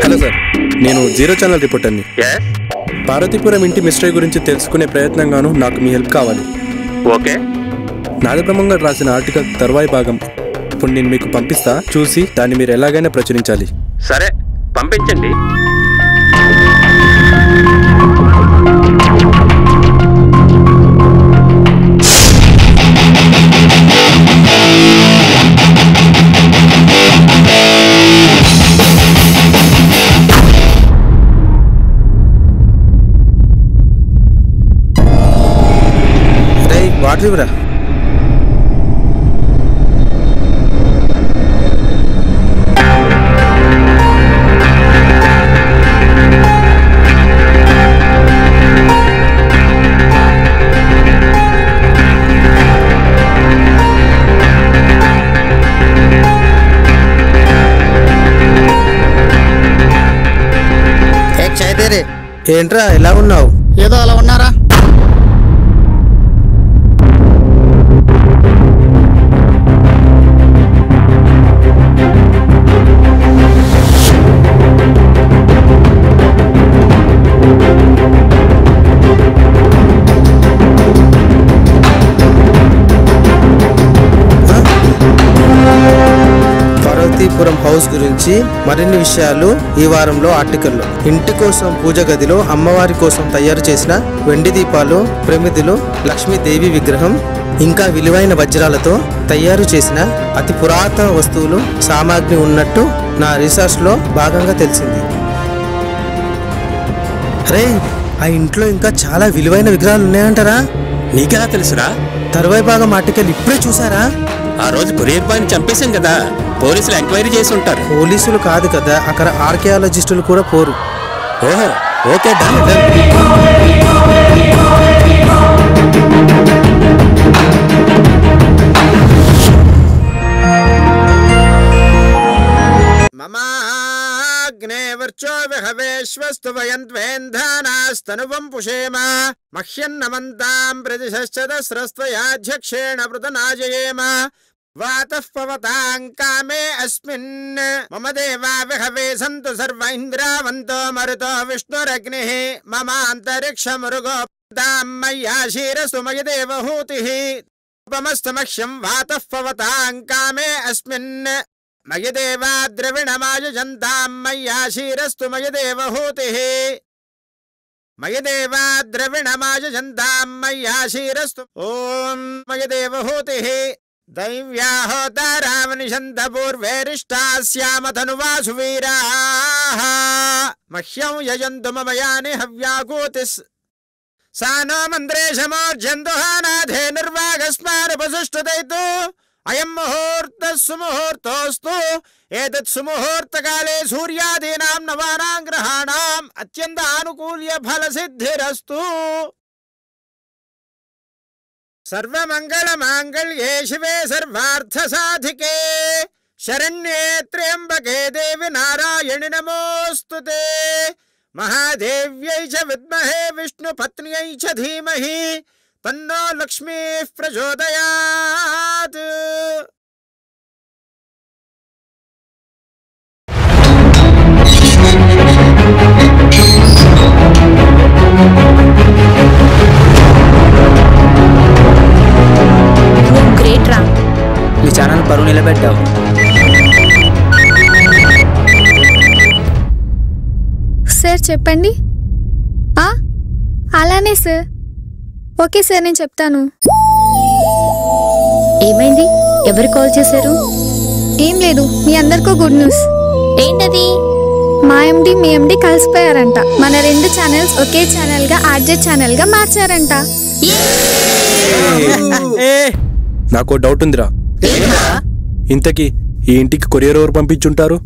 హలో సార్, నేను జీరో ఛానల్ రిపోర్టర్ని. పార్వతీపురం ఇంటి మిస్టరీ గురించి తెలుసుకునే ప్రయత్నంగాను నాకు మీ హెల్ప్ కావాలి. ఓకే. నాగబ్రహ్మం గారు రాసిన ఆర్టికల్ తర్వాయి భాగం ఇప్పుడు నేను మీకు పంపిస్తా, చూసి దాన్ని మీరు ఎలాగైనా ప్రచురించాలి. సరే, పంపించండి. వాటర్ ఇవ్వరా. ఏంట్రా ఎలా ఉన్నావు? ఏదో అలా ఉన్నారా. పార్వతీపురం హౌస్ గురించి మరిన్ని విషయాలు ఈ వారంలో ఆర్టికల్లో. ఇంటి కోసం పూజ గదిలో అమ్మవారి కోసం తయారు చేసిన వెండి దీపాలు, ప్రమిదులు, లక్ష్మీదేవి విగ్రహం, ఇంకా విలువైన వజ్రాలతో తయారు చేసిన అతి పురాతన వస్తువులు, సామాగ్రి ఉన్నట్టు నా రీసెర్చ్లో భాగంగా తెలిసింది. అరే, ఆ ఇంట్లో ఇంకా చాలా విలువైన విగ్రహాలు ఉన్నాయంటారా? నీకెలా తెలుసురా? తర్వాయి భాగం ఆర్టికల్ ఇప్పుడే చూసారా? ఆ రోజు కొరియర్ బాయ్ని చంపేశాం కదా, పోలీసులు ఎంక్వైరీ చేసి ఉంటారు. పోలీసులు కాదు కదా, అక్కడ ఆర్కియాలజిస్టులు కూడా పోరు. ఓహో, ఓకే, డన్ డన్. వర్చో విహవేశ్వస్తు వయంత్వేంధానాస్తనువం పుషేమ మహ్యన్నమంతాం ప్రతిశశ్చదస్రస్త్వయాధ్యక్షేణ పృతనాజయేమ వాతః పవతాం కామే అస్మిన్ మమ దేవా విహవే సంతు సర్వ ఇంద్రావంతో మరుతో విష్ణురగ్నిః మమాంతరిక్షమృగోపదాం మయ్యాశీరసు మయ దేవహూతిః ఉపమస్తమహ్యం వాతః పవతాం కామే అస్మిన్ మయ దేవా ద్రవిణమాయజంతాం మయ్యాశీరస్తు మయ దేవహూతిః మయ దేవా ద్రవిణమాయజంతాం మయ్యాశీరస్తు ఓం మయ దేవహూతిః దైవ్యాహోతారావనిషంత పూర్వేరిష్టాస్యామధనువాసు వీరాః మహ్యం యజంతు మమయాని హవ్యాకూతిస్ సానో మంత్రేశమోర్జందుహానాథే నిర్వాగస్మానుపసుష్టుదైతు అయం ముహూర్త సుముహూర్తోస్తు ఏతత్ సుముహూర్తకాలే సూర్యాదీనాం నవానాం గ్రహాణాం అత్యంత ఆనుకూల్య ఫల సిద్ధిరస్తు. సర్వమంగళ మాంగళ్యే శివే సర్వార్థ సాధికే శరణ్యే త్ర్యంబకే దేవి నారాయణి నమోస్తుతే మహాదేవ్యై చ విద్మహే విష్ణుపత్న్యై చ ధీమహి తన్నో లక్ష్మీ ప్రచోదయాత్. గ్రేట్ రా, మీ ఛానల్ పరువు నిలబెట్టావు. సార్ చెప్పండి. అలానే సార్. ఓకే సార్, నేను చెప్తాను. ఏమైంది? ఎవరు కాల్ చేశారు? ఏం లేదు, మీ అందరికీ గుడ్ న్యూస్. ఏంటది? మా ఎండి మీ ఎండి కలిసిపోయారంట. మన 2 ఛానల్స్ ఒకే ఛానల్ గా ఆర్జే ఛానల్ గా మార్చారంట. నాకు డౌట్ ఉందిరా, ఇంతకీ ఈ ఇంటికి కొరియర్ ఎవరు పంపించుంటారు?